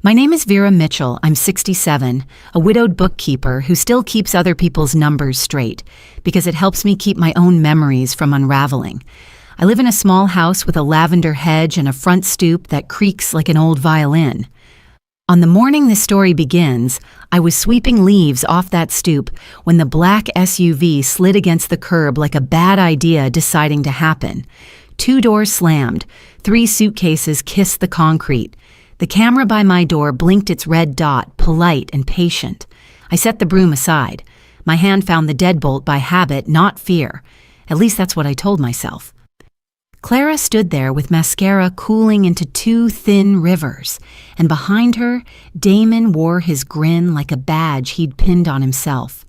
My name is Vera Mitchell. I'm 67, a widowed bookkeeper who still keeps other people's numbers straight because it helps me keep my own memories from unraveling. I live in a small house with a lavender hedge and a front stoop that creaks like an old violin. On the morning this story begins, I was sweeping leaves off that stoop when the black SUV slid against the curb like a bad idea deciding to happen. 2 doors slammed, 3 suitcases kissed the concrete. The camera by my door blinked its red dot, polite and patient. I set the broom aside. My hand found the deadbolt by habit, not fear. At least that's what I told myself. Clara stood there with mascara cooling into 2 thin rivers, and behind her, Damon wore his grin like a badge he'd pinned on himself.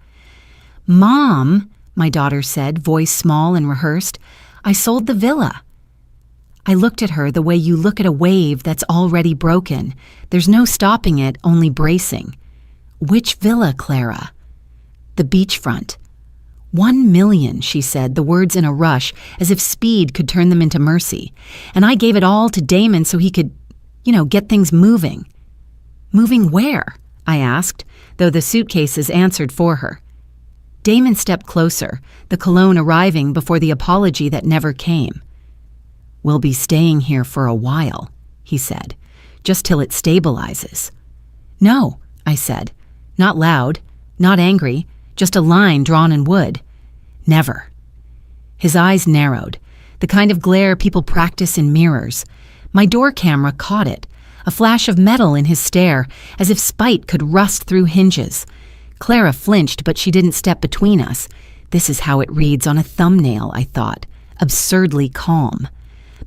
"Mom," my daughter said, voice small and rehearsed, "I sold the villa." I looked at her the way you look at a wave that's already broken. There's no stopping it, only bracing. "Which villa, Clara?" "The beachfront." "1 million, she said, the words in a rush, as if speed could turn them into mercy. "And I gave it all to Damon so he could, get things moving." "Moving where?" I asked, though the suitcases answered for her. Damon stepped closer, the cologne arriving before the apology that never came. "We'll be staying here for a while," he said, "just till it stabilizes." "No," I said, not loud, not angry, just a line drawn in wood. "Never." His eyes narrowed, the kind of glare people practice in mirrors. My door camera caught it, a flash of metal in his stare, as if spite could rust through hinges. Clara flinched, but she didn't step between us. This is how it reads on a thumbnail, I thought, absurdly calm.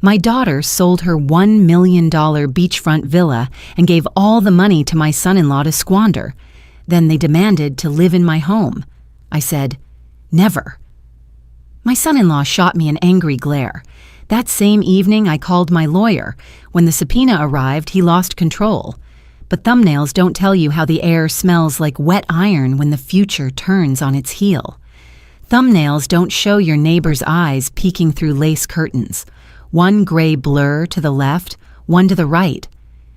My daughter sold her $1 million beachfront villa and gave all the money to my son-in-law to squander. Then they demanded to live in my home. I said, "Never." My son-in-law shot me an angry glare. That same evening, I called my lawyer. When the subpoena arrived, he lost control. But thumbnails don't tell you how the air smells like wet iron when the future turns on its heel. Thumbnails don't show your neighbor's eyes peeking through lace curtains. One gray blur to the left, one to the right.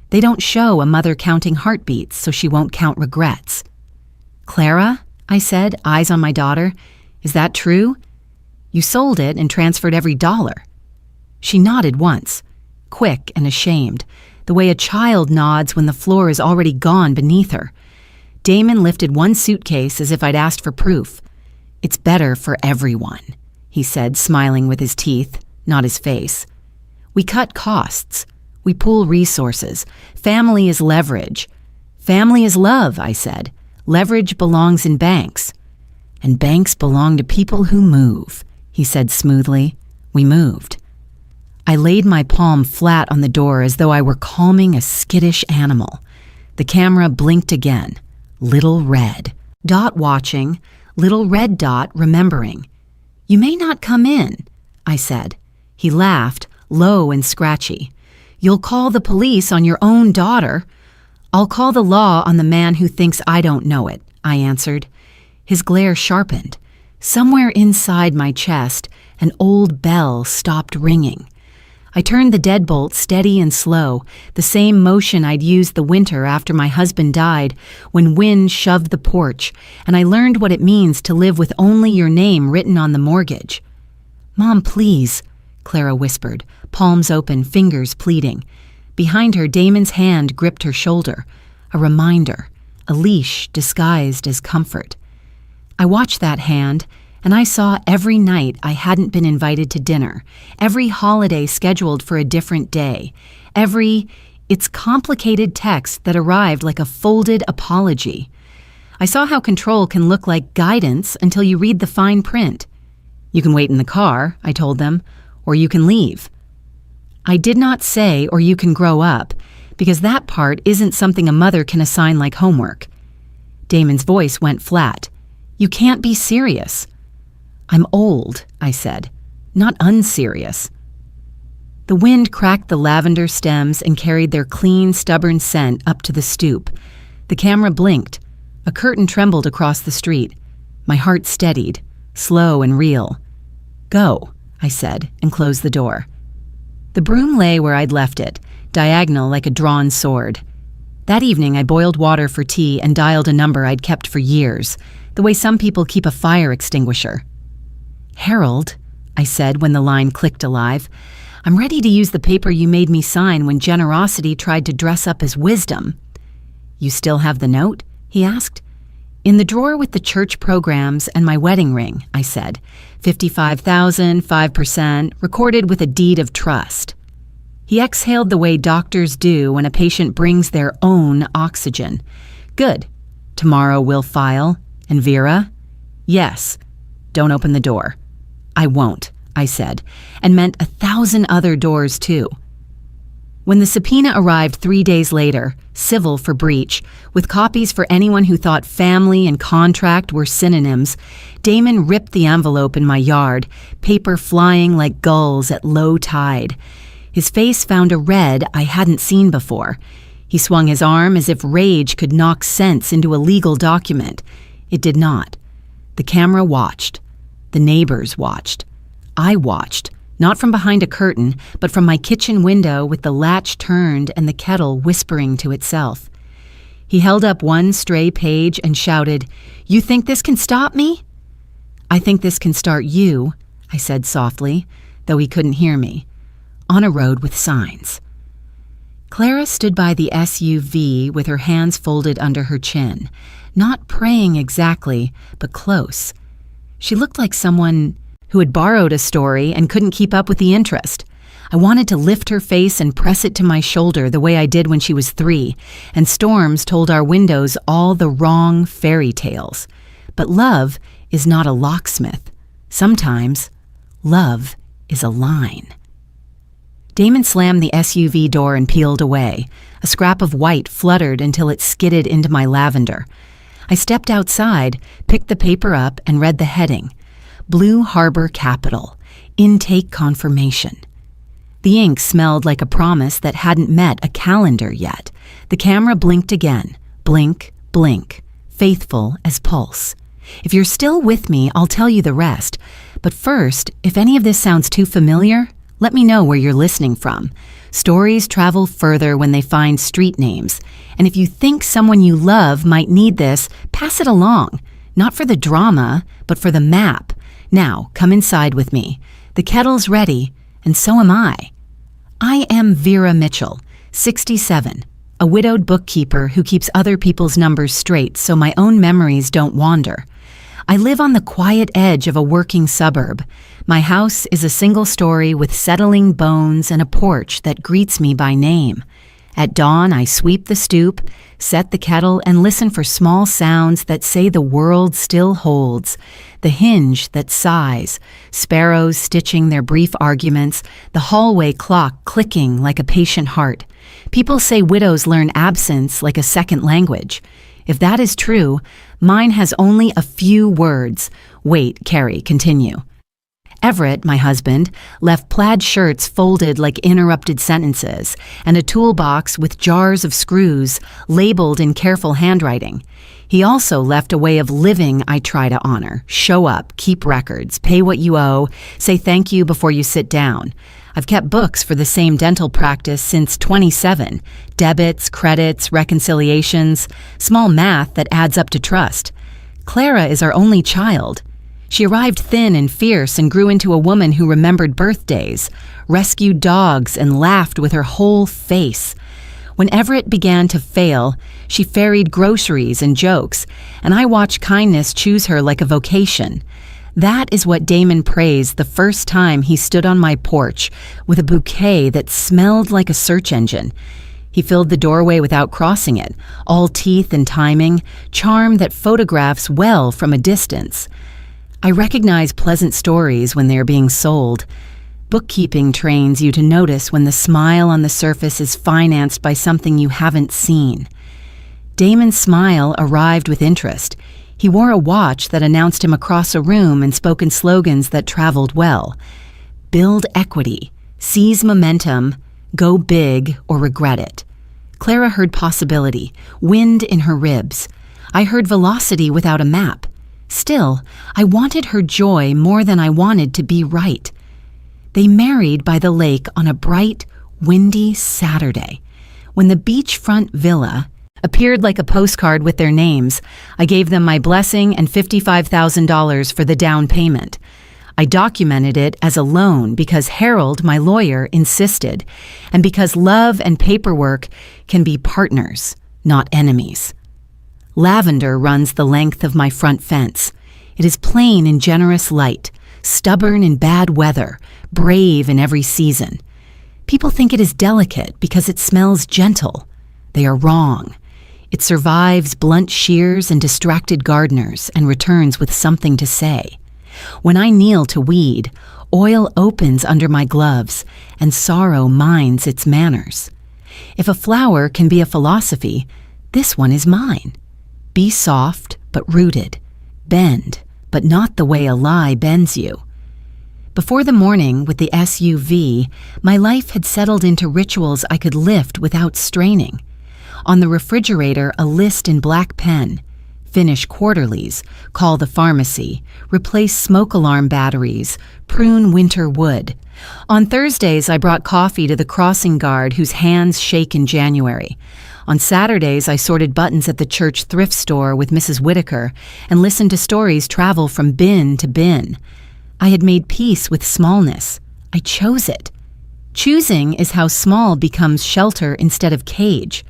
They don't show a mother counting heartbeats so she won't count regrets. "Clara," I said, eyes on my daughter, "is that true? You sold it and transferred every dollar." She nodded once, quick and ashamed, the way a child nods when the floor is already gone beneath her. Damon lifted one suitcase as if I'd asked for proof. "It's better for everyone," he said, smiling with his teeth, not his face. "We cut costs. We pool resources. Family is leverage." "Family is love," I said. "Leverage belongs in banks." "And banks belong to people who move," he said smoothly. We moved. I laid my palm flat on the door as though I were calming a skittish animal. The camera blinked again. Little red. Dot watching, little red dot remembering. "You may not come in," I said. He laughed, low and scratchy. "You'll call the police on your own daughter." "I'll call the law on the man who thinks I don't know it," I answered. His glare sharpened. Somewhere inside my chest, an old bell stopped ringing. I turned the deadbolt steady and slow, the same motion I'd used the winter after my husband died, when wind shoved the porch, and I learned what it means to live with only your name written on the mortgage. "Mom, please," Clara whispered, palms open, fingers pleading. Behind her, Damon's hand gripped her shoulder, a reminder, a leash disguised as comfort. I watched that hand, and I saw every night I hadn't been invited to dinner, every holiday scheduled for a different day, every "it's complicated" text that arrived like a folded apology. I saw how control can look like guidance until you read the fine print. "You can wait in the car," I told them, "or you can leave." I did not say, "or you can grow up," because that part isn't something a mother can assign like homework. Damon's voice went flat. "You can't be serious." "I'm old," I said, "not unserious." The wind cracked the lavender stems and carried their clean, stubborn scent up to the stoop. The camera blinked. A curtain trembled across the street. My heart steadied, slow and real. "Go," I said, and closed the door. The broom lay where I'd left it, diagonal like a drawn sword. That evening, I boiled water for tea and dialed a number I'd kept for years, the way some people keep a fire extinguisher. "Harold," I said when the line clicked alive, "I'm ready to use the paper you made me sign when generosity tried to dress up as wisdom." "You still have the note?" he asked. "In the drawer with the church programs and my wedding ring," I said. 55,000, 5%, recorded with a deed of trust. He exhaled the way doctors do when a patient brings their own oxygen. "Good. Tomorrow we'll file. And Vera?" "Yes. Don't open the door." "I won't," I said, and meant 1,000 other doors too. When the subpoena arrived 3 days later, civil for breach, with copies for anyone who thought family and contract were synonyms, Damon ripped the envelope in my yard, paper flying like gulls at low tide. His face found a red I hadn't seen before. He swung his arm as if rage could knock sense into a legal document. It did not. The camera watched. The neighbors watched. I watched. Not from behind a curtain, but from my kitchen window with the latch turned and the kettle whispering to itself. He held up one stray page and shouted, "You think this can stop me?" "I think this can start you," I said softly, though he couldn't hear me. "On a road with signs." Clara stood by the SUV with her hands folded under her chin, not praying exactly, but close. She looked like someone who had borrowed a story and couldn't keep up with the interest. I wanted to lift her face and press it to my shoulder the way I did when she was 3, and storms told our windows all the wrong fairy tales. But love is not a locksmith. Sometimes, love is a line. Damon slammed the SUV door and peeled away. A scrap of white fluttered until it skidded into my lavender. I stepped outside, picked the paper up, and read the heading. Blue Harbor Capital, Intake Confirmation. The ink smelled like a promise that hadn't met a calendar yet. The camera blinked again. Blink, blink. Faithful as pulse. If you're still with me, I'll tell you the rest. But first, if any of this sounds too familiar, let me know where you're listening from. Stories travel further when they find street names. And if you think someone you love might need this, pass it along. Not for the drama, but for the map. Now, come inside with me. The kettle's ready, and so am I. I am Vera Mitchell, 67, a widowed bookkeeper who keeps other people's numbers straight so my own memories don't wander. I live on the quiet edge of a working suburb. My house is a single story with settling bones and a porch that greets me by name. At dawn, I sweep the stoop, set the kettle, and listen for small sounds that say the world still holds. The hinge that sighs, sparrows stitching their brief arguments, the hallway clock clicking like a patient heart. People say widows learn absence like a second language. If that is true, mine has only a few words. Wait, Carrie, continue. Everett, my husband, left plaid shirts folded like interrupted sentences and a toolbox with jars of screws labeled in careful handwriting. He also left a way of living I try to honor. Show up, keep records, pay what you owe, say thank you before you sit down. I've kept books for the same dental practice since 27. Debits, credits, reconciliations, small math that adds up to trust. Clara is our only child. She arrived thin and fierce and grew into a woman who remembered birthdays, rescued dogs, and laughed with her whole face. When Everett began to fail, she ferried groceries and jokes, and I watched kindness choose her like a vocation. That is what Damon praised the first time he stood on my porch with a bouquet that smelled like a search engine. He filled the doorway without crossing it, all teeth and timing, charm that photographs well from a distance. I recognize pleasant stories when they are being sold. Bookkeeping trains you to notice when the smile on the surface is financed by something you haven't seen. Damon's smile arrived with interest. He wore a watch that announced him across a room and spoke in slogans that traveled well. Build equity, seize momentum, go big or regret it. Clara heard possibility, wind in her ribs. I heard velocity without a map. Still, I wanted her joy more than I wanted to be right. They married by the lake on a bright, windy Saturday. When the beachfront villa, appeared like a postcard with their names. I gave them my blessing and $55,000 for the down payment. I documented it as a loan because Harold, my lawyer, insisted, and because love and paperwork can be partners, not enemies. Lavender runs the length of my front fence. It is plain in generous light, stubborn in bad weather, brave in every season. People think it is delicate because it smells gentle. They are wrong. It survives blunt shears and distracted gardeners and returns with something to say. When I kneel to weed, oil opens under my gloves, and sorrow minds its manners. If a flower can be a philosophy, this one is mine. Be soft, but rooted. Bend, but not the way a lie bends you. Before the morning with the SUV, my life had settled into rituals I could lift without straining. On the refrigerator, a list in black pen. Finish quarterlies, call the pharmacy, replace smoke alarm batteries, prune winter wood. On Thursdays, I brought coffee to the crossing guard whose hands shake in January. On Saturdays, I sorted buttons at the church thrift store with Mrs. Whitaker and listened to stories travel from bin to bin. I had made peace with smallness. I chose it. Choosing is how small becomes shelter instead of cage.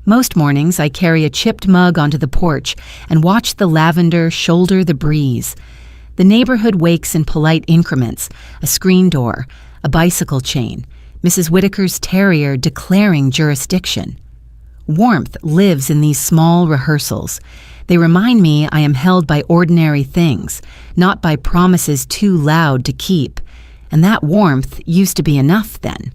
Most mornings, I carry a chipped mug onto the porch and watch the lavender shoulder the breeze. The neighborhood wakes in polite increments, a screen door, a bicycle chain, Mrs. Whitaker's terrier declaring jurisdiction. Warmth lives in these small rehearsals. They remind me I am held by ordinary things, not by promises too loud to keep. And that warmth used to be enough then.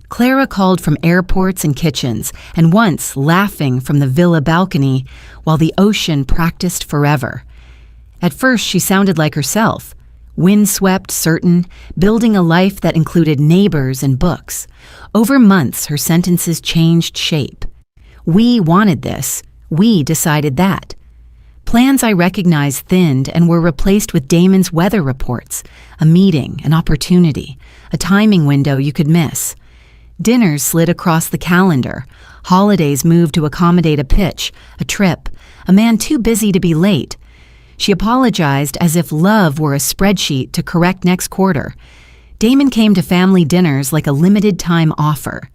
Clara called from airports and kitchens, and once laughing from the villa balcony, while the ocean practiced forever. At first she sounded like herself, windswept, certain, building a life that included neighbors and books. Over months her sentences changed shape. We wanted this, we decided that. Plans I recognized thinned and were replaced with Damon's weather reports, a meeting, an opportunity, a timing window you could miss. Dinners slid across the calendar. Holidays moved to accommodate a pitch, a trip, a man too busy to be late. She apologized as if love were a spreadsheet to correct next quarter. Damon came to family dinners like a limited-time offer.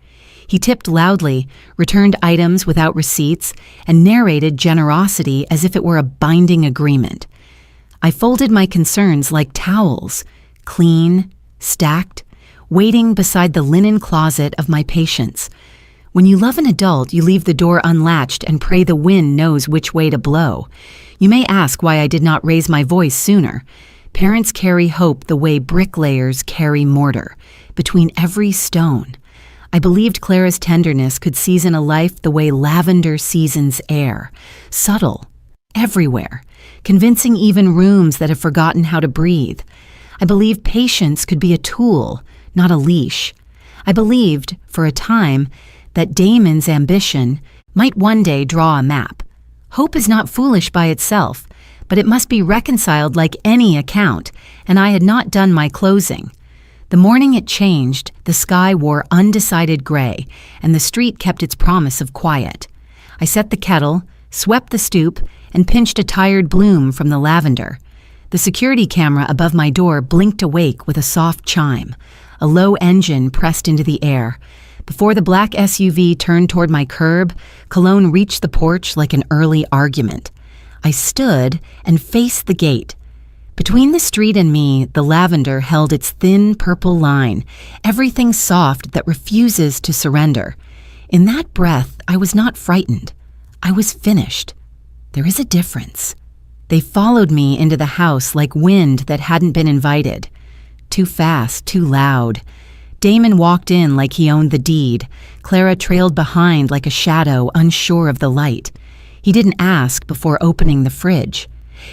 He tipped loudly, returned items without receipts, and narrated generosity as if it were a binding agreement. I folded my concerns like towels, clean, stacked, waiting beside the linen closet of my patients. When you love an adult, you leave the door unlatched and pray the wind knows which way to blow. You may ask why I did not raise my voice sooner. Parents carry hope the way bricklayers carry mortar, between every stone. I believed Clara's tenderness could season a life the way lavender seasons air, subtle, everywhere, convincing even rooms that have forgotten how to breathe. I believed patience could be a tool, not a leash. I believed, for a time, that Damon's ambition might one day draw a map. Hope is not foolish by itself, but it must be reconciled like any account, and I had not done my closing. The morning it changed, the sky wore undecided gray, and the street kept its promise of quiet. I set the kettle, swept the stoop, and pinched a tired bloom from the lavender. The security camera above my door blinked awake with a soft chime. A low engine pressed into the air. Before the black SUV turned toward my curb, Cologne reached the porch like an early argument. I stood and faced the gate. Between the street and me, the lavender held its thin purple line, everything soft that refuses to surrender. In that breath, I was not frightened. I was finished. There is a difference. They followed me into the house like wind that hadn't been invited. Too fast, too loud. Damon walked in like he owned the deed. Clara trailed behind like a shadow, unsure of the light. He didn't ask before opening the fridge.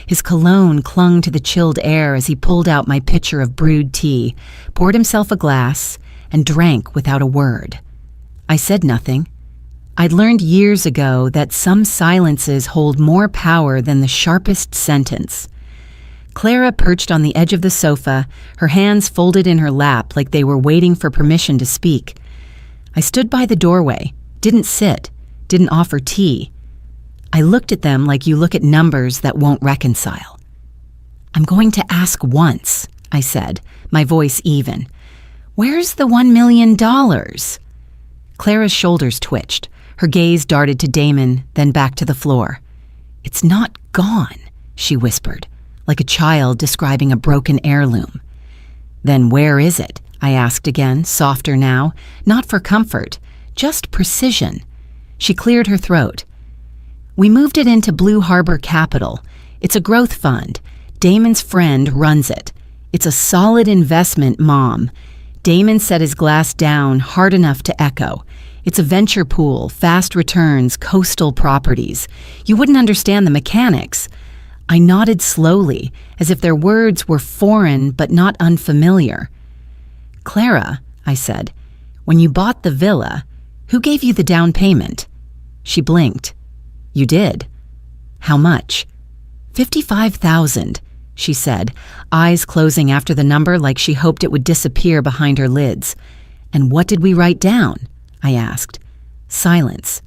His cologne clung to the chilled air as he pulled out my pitcher of brewed tea, poured himself a glass, and drank without a word. I said nothing. I'd learned years ago that some silences hold more power than the sharpest sentence. Clara perched on the edge of the sofa, her hands folded in her lap like they were waiting for permission to speak. I stood by the doorway, didn't sit, didn't offer tea. I looked at them like you look at numbers that won't reconcile. I'm going to ask once, I said, my voice even. Where's the $1 million? Clara's shoulders twitched. Her gaze darted to Damon, then back to the floor. It's not gone, she whispered, like a child describing a broken heirloom. Then where is it? I asked again, softer now, not for comfort, just precision. She cleared her throat. We moved it into Blue Harbor Capital. It's a growth fund. Damon's friend runs it. It's a solid investment, Mom. Damon set his glass down hard enough to echo. It's a venture pool, fast returns, coastal properties. You wouldn't understand the mechanics. I nodded slowly, as if their words were foreign but not unfamiliar. Clara, I said, when you bought the villa, who gave you the down payment? She blinked. You did. How much? $55,000, she said, eyes closing after the number like she hoped it would disappear behind her lids. And what did we write down? I asked. Silence.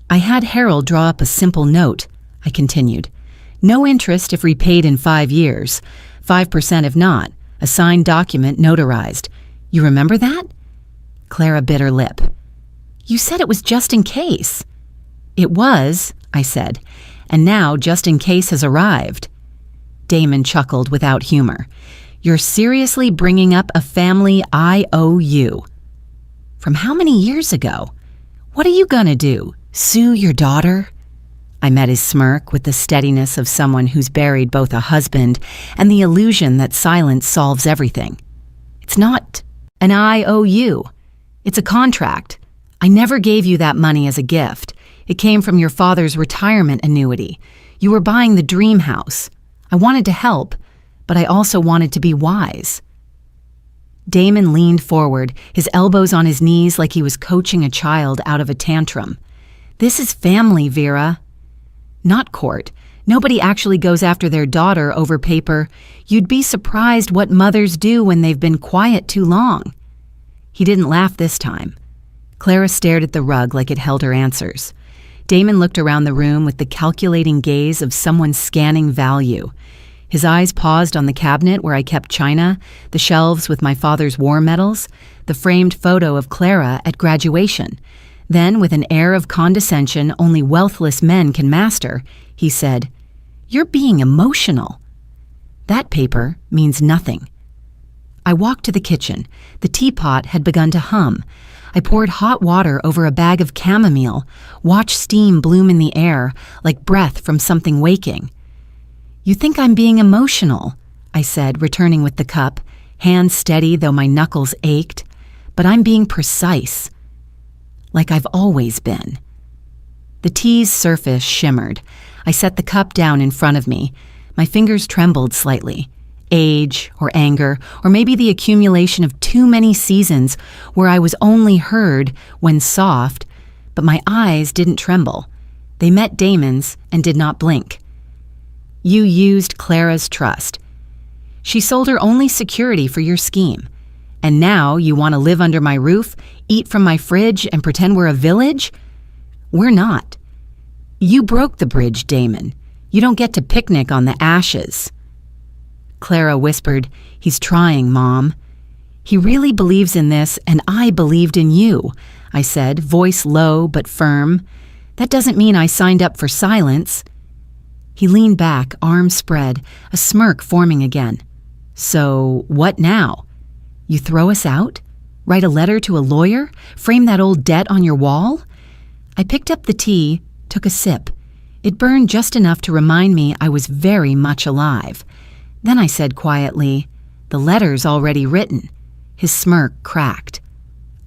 I had Harold draw up a simple note, I continued. No interest if repaid in 5 years, 5% if not, a signed document notarized. You remember that? Clara bit her lip. You said it was just in case. It was, I said, and now just in case has arrived. Damon chuckled without humor. You're seriously bringing up a family I owe you. From how many years ago? What are you gonna do? Sue your daughter? I met his smirk with the steadiness of someone who's buried both a husband and the illusion that silence solves everything. It's not an I owe you. It's a contract. I never gave you that money as a gift. It came from your father's retirement annuity. You were buying the dream house. I wanted to help, but I also wanted to be wise. Damon leaned forward, his elbows on his knees like he was coaching a child out of a tantrum. This is family, Vera. Not court. Nobody actually goes after their daughter over paper. You'd be surprised what mothers do when they've been quiet too long. He didn't laugh this time. Clara stared at the rug like it held her answers. Damon looked around the room with the calculating gaze of someone scanning value. His eyes paused on the cabinet where I kept china, the shelves with my father's war medals, the framed photo of Clara at graduation. Then, with an air of condescension only wealthless men can master, he said, You're being emotional. That paper means nothing. I walked to the kitchen. The teapot had begun to hum. I poured hot water over a bag of chamomile, watched steam bloom in the air like breath from something waking. You think I'm being emotional, I said, returning with the cup, hands steady though my knuckles ached. But I'm being precise, like I've always been. The tea's surface shimmered. I set the cup down in front of me. My fingers trembled slightly. Age or anger, or maybe the accumulation of too many seasons where I was only heard when soft, but my eyes didn't tremble. They met Damon's and did not blink. You used Clara's trust. She sold her only security for your scheme. And now you want to live under my roof, eat from my fridge, and pretend we're a village? We're not. You broke the bridge, Damon. You don't get to picnic on the ashes. Clara whispered, He's trying, Mom. He really believes in this, and I believed in you, I said, voice low but firm. That doesn't mean I signed up for silence. He leaned back, arms spread, a smirk forming again. So, what now? You throw us out? Write a letter to a lawyer? Frame that old debt on your wall? I picked up the tea, took a sip. It burned just enough to remind me I was very much alive. Then I said quietly, The letter's already written. His smirk cracked.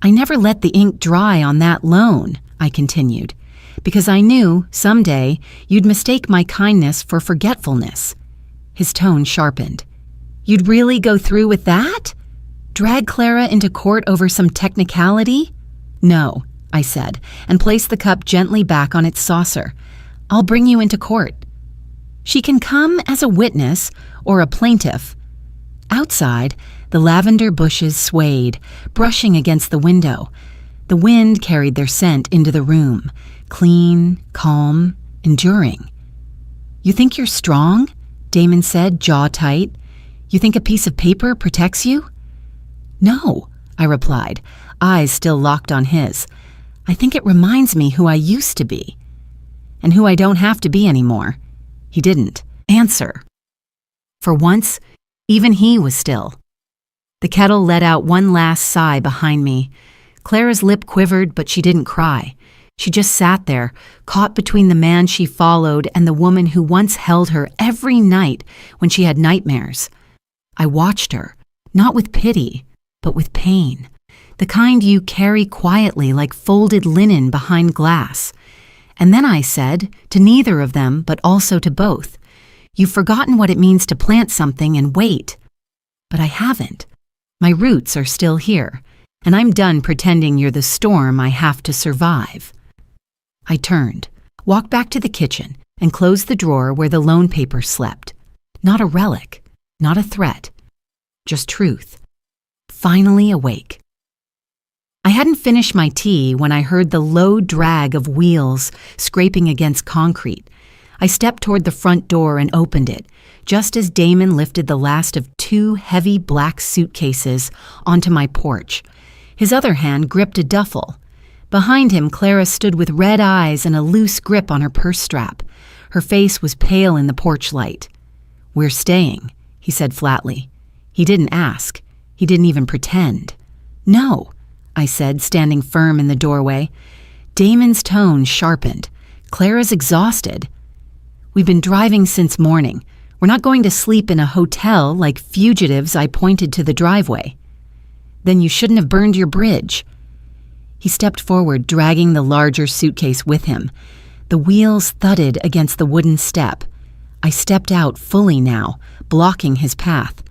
I never let the ink dry on that loan, I continued, because I knew, someday, you'd mistake my kindness for forgetfulness. His tone sharpened. You'd really go through with that? Drag Clara into court over some technicality? No, I said, and placed the cup gently back on its saucer. I'll bring you into court. She can come as a witness or a plaintiff. Outside, the lavender bushes swayed, brushing against the window. The wind carried their scent into the room, clean, calm, enduring. "You think you're strong?" Damon said, jaw tight. "You think a piece of paper protects you?" "No," I replied, eyes still locked on his. "I think it reminds me who I used to be. And who I don't have to be anymore." He didn't answer. For once, even he was still. The kettle let out one last sigh behind me. Clara's lip quivered, but she didn't cry. She just sat there, caught between the man she followed and the woman who once held her every night when she had nightmares. I watched her, not with pity, but with pain. The kind you carry quietly like folded linen behind glass. And then I said, to neither of them, but also to both, "You've forgotten what it means to plant something and wait." But I haven't. My roots are still here, and I'm done pretending you're the storm I have to survive. I turned, walked back to the kitchen, and closed the drawer where the loan paper slept. Not a relic, not a threat, just truth. Finally awake. I hadn't finished my tea when I heard the low drag of wheels scraping against concrete. I stepped toward the front door and opened it, just as Damon lifted the last of 2 heavy black suitcases onto my porch. His other hand gripped a duffel. Behind him, Clara stood with red eyes and a loose grip on her purse strap. Her face was pale in the porch light. "We're staying," he said flatly. He didn't ask. He didn't even pretend. "No," I said, standing firm in the doorway. Damon's tone sharpened. "Clara's exhausted. We've been driving since morning. We're not going to sleep in a hotel like fugitives." I pointed to the driveway. "Then you shouldn't have burned your bridge." He stepped forward, dragging the larger suitcase with him. The wheels thudded against the wooden step. I stepped out fully now, blocking his path.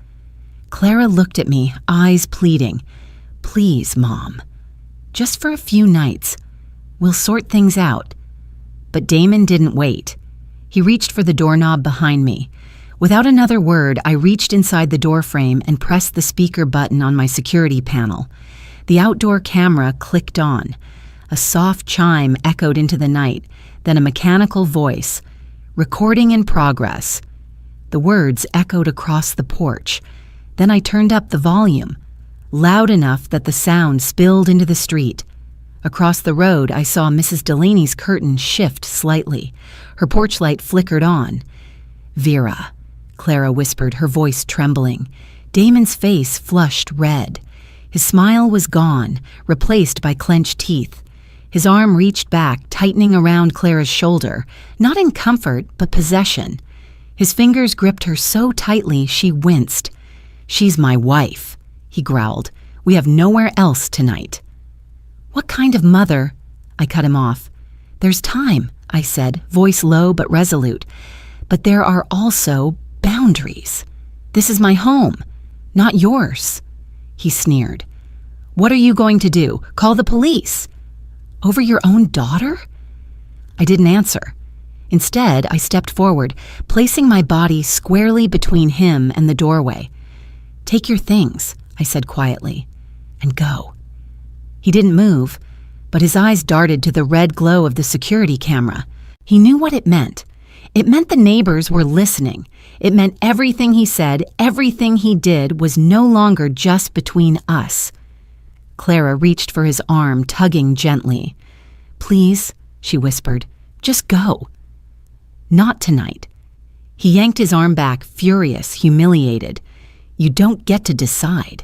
Clara looked at me, eyes pleading. "Please, Mom. Just for a few nights. We'll sort things out." But Damon didn't wait. He reached for the doorknob behind me. Without another word, I reached inside the doorframe and pressed the speaker button on my security panel. The outdoor camera clicked on. A soft chime echoed into the night, then a mechanical voice. "Recording in progress." The words echoed across the porch. Then I turned up the volume, loud enough that the sound spilled into the street. Across the road, I saw Mrs. Delaney's curtain shift slightly. Her porch light flickered on. "Vera," Clara whispered, her voice trembling. Damon's face flushed red. His smile was gone, replaced by clenched teeth. His arm reached back, tightening around Clara's shoulder, not in comfort, but possession. His fingers gripped her so tightly she winced. "She's my wife," he growled. "We have nowhere else tonight." "What kind of mother?" I cut him off. "There's time," I said, voice low but resolute. "But there are also boundaries. This is my home, not yours." He sneered. "What are you going to do? Call the police?" "Over your own daughter?" I didn't answer. Instead, I stepped forward, placing my body squarely between him and the doorway. "Take your things," I said quietly, "and go." He didn't move, but his eyes darted to the red glow of the security camera. He knew what it meant. It meant the neighbors were listening. It meant everything he said, everything he did was no longer just between us. Clara reached for his arm, tugging gently. "Please," she whispered, "just go." "Not tonight." He yanked his arm back, furious, humiliated. "You don't get to decide."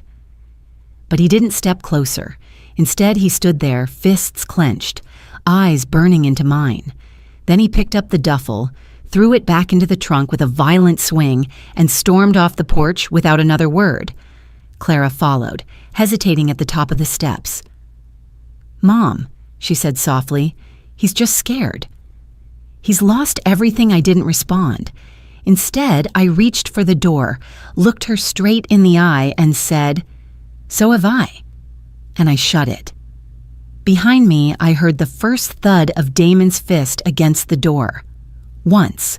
But he didn't step closer. Instead, he stood there, fists clenched, eyes burning into mine. Then he picked up the duffel, threw it back into the trunk with a violent swing, and stormed off the porch without another word. Clara followed, hesitating at the top of the steps. "Mom," she said softly, "he's just scared." "He's lost everything." I didn't respond. Instead, I reached for the door, looked her straight in the eye, and said, "So have I." And I shut it. Behind me, I heard the first thud of Damon's fist against the door. Once.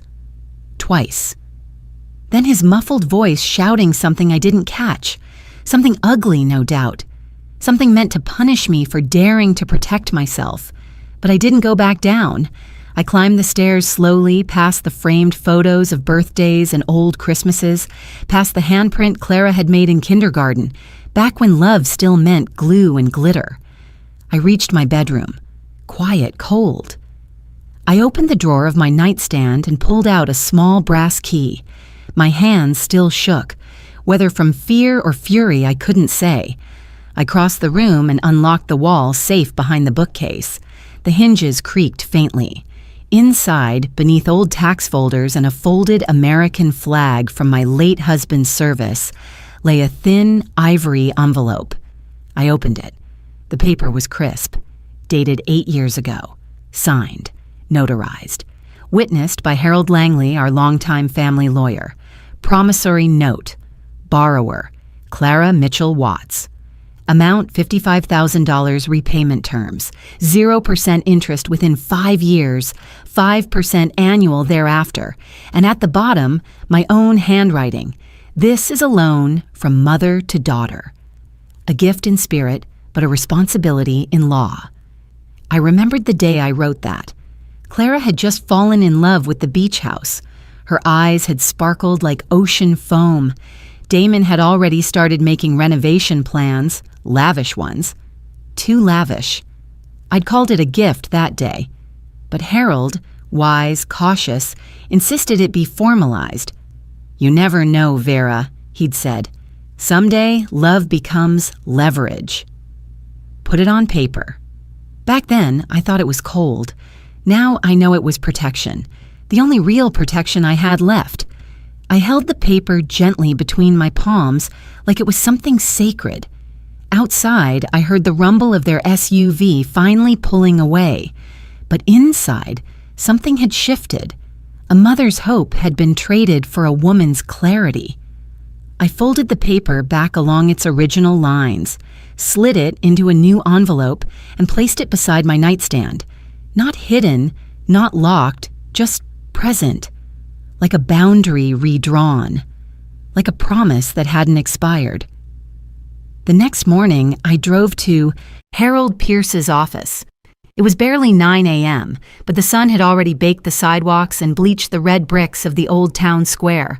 Twice. Then his muffled voice shouting something I didn't catch. Something ugly, no doubt. Something meant to punish me for daring to protect myself. But I didn't go back down. I climbed the stairs slowly, past the framed photos of birthdays and old Christmases, past the handprint Clara had made in kindergarten, back when love still meant glue and glitter. I reached my bedroom. Quiet, cold. I opened the drawer of my nightstand and pulled out a small brass key. My hands still shook. Whether from fear or fury, I couldn't say. I crossed the room and unlocked the wall safe behind the bookcase. The hinges creaked faintly. Inside, beneath old tax folders and a folded American flag from my late husband's service, lay a thin, ivory envelope. I opened it. The paper was crisp, dated 8 years ago, signed, notarized, witnessed by Harold Langley, our longtime family lawyer. Promissory note. Borrower, Clara Mitchell Watts. Amount $55,000 repayment terms, 0% interest within 5 years, 5% annual thereafter, and at the bottom, my own handwriting. This is a loan from mother to daughter. A gift in spirit, but a responsibility in law. I remembered the day I wrote that. Clara had just fallen in love with the beach house. Her eyes had sparkled like ocean foam. Damon had already started making renovation plans, lavish ones. Too lavish. I'd called it a gift that day. But Harold, wise, cautious, insisted it be formalized. "You never know, Vera," he'd said. "Someday, love becomes leverage." Put it on paper. Back then, I thought it was cold. Now I know it was protection. The only real protection I had left. I held the paper gently between my palms like it was something sacred. Outside, I heard the rumble of their SUV finally pulling away. But inside, something had shifted. A mother's hope had been traded for a woman's clarity. I folded the paper back along its original lines, slid it into a new envelope, and placed it beside my nightstand. Not hidden, not locked, just present. Like a boundary redrawn. Like a promise that hadn't expired. The next morning, I drove to Harold Pierce's office. It was barely 9 a.m., but the sun had already baked the sidewalks and bleached the red bricks of the old town square.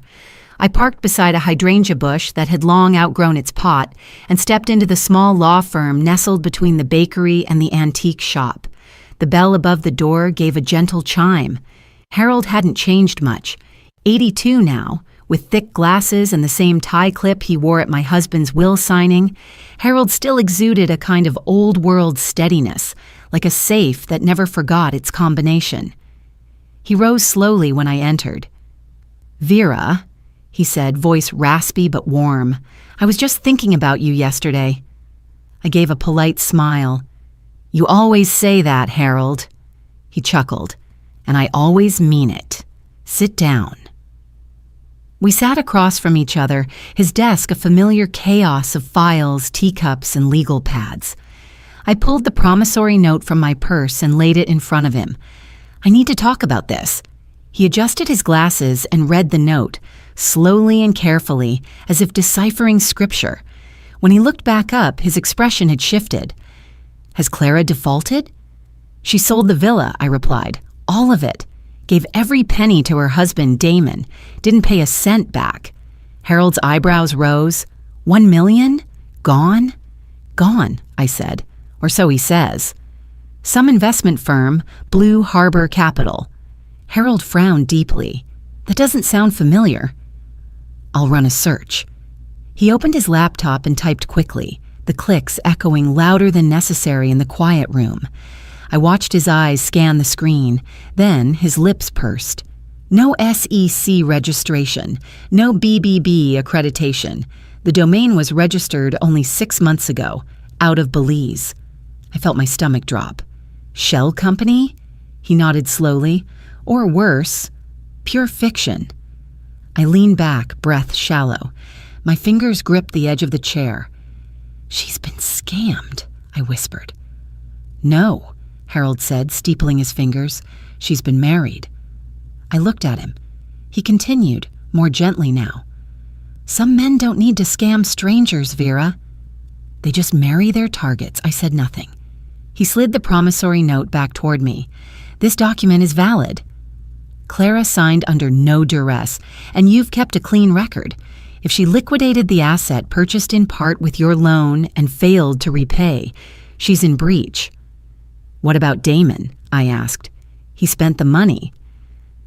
I parked beside a hydrangea bush that had long outgrown its pot and stepped into the small law firm nestled between the bakery and the antique shop. The bell above the door gave a gentle chime. Harold hadn't changed much. 82 now, with thick glasses and the same tie clip he wore at my husband's will signing. Harold still exuded a kind of old-world steadiness, like a safe that never forgot its combination. He rose slowly when I entered. "Vera," he said, voice raspy but warm, "I was just thinking about you yesterday." I gave a polite smile. "You always say that, Harold." He chuckled. "And I always mean it. Sit down." We sat across from each other, his desk a familiar chaos of files, teacups, and legal pads. I pulled the promissory note from my purse and laid it in front of him. "I need to talk about this." He adjusted his glasses and read the note, slowly and carefully, as if deciphering scripture. When he looked back up, his expression had shifted. "Has Clara defaulted?" "She sold the villa," I replied. "All of it. Gave every penny to her husband, Damon. Didn't pay a cent back." Harold's eyebrows rose. "$1 million? Gone?" "Gone," I said. "Or so he says." "Some investment firm, Blue Harbor Capital." Harold frowned deeply. "That doesn't sound familiar." "I'll run a search." He opened his laptop and typed quickly, the clicks echoing louder than necessary in the quiet room. I watched his eyes scan the screen, then his lips pursed. No SEC registration, no BBB accreditation. The domain was registered only 6 months ago, out of Belize. I felt my stomach drop. "Shell company?" He nodded slowly. "Or worse, pure fiction." I leaned back, breath shallow. My fingers gripped the edge of the chair. "She's been scammed," I whispered. "No," Harold said, steepling his fingers. "She's been married." I looked at him. He continued, more gently now. "Some men don't need to scam strangers, Vera. They just marry their targets." I said nothing. He slid the promissory note back toward me. This document is valid. Clara signed under no duress, and you've kept a clean record. If she liquidated the asset purchased in part with your loan and failed to repay, she's in breach. What about Damon? I asked. He spent the money.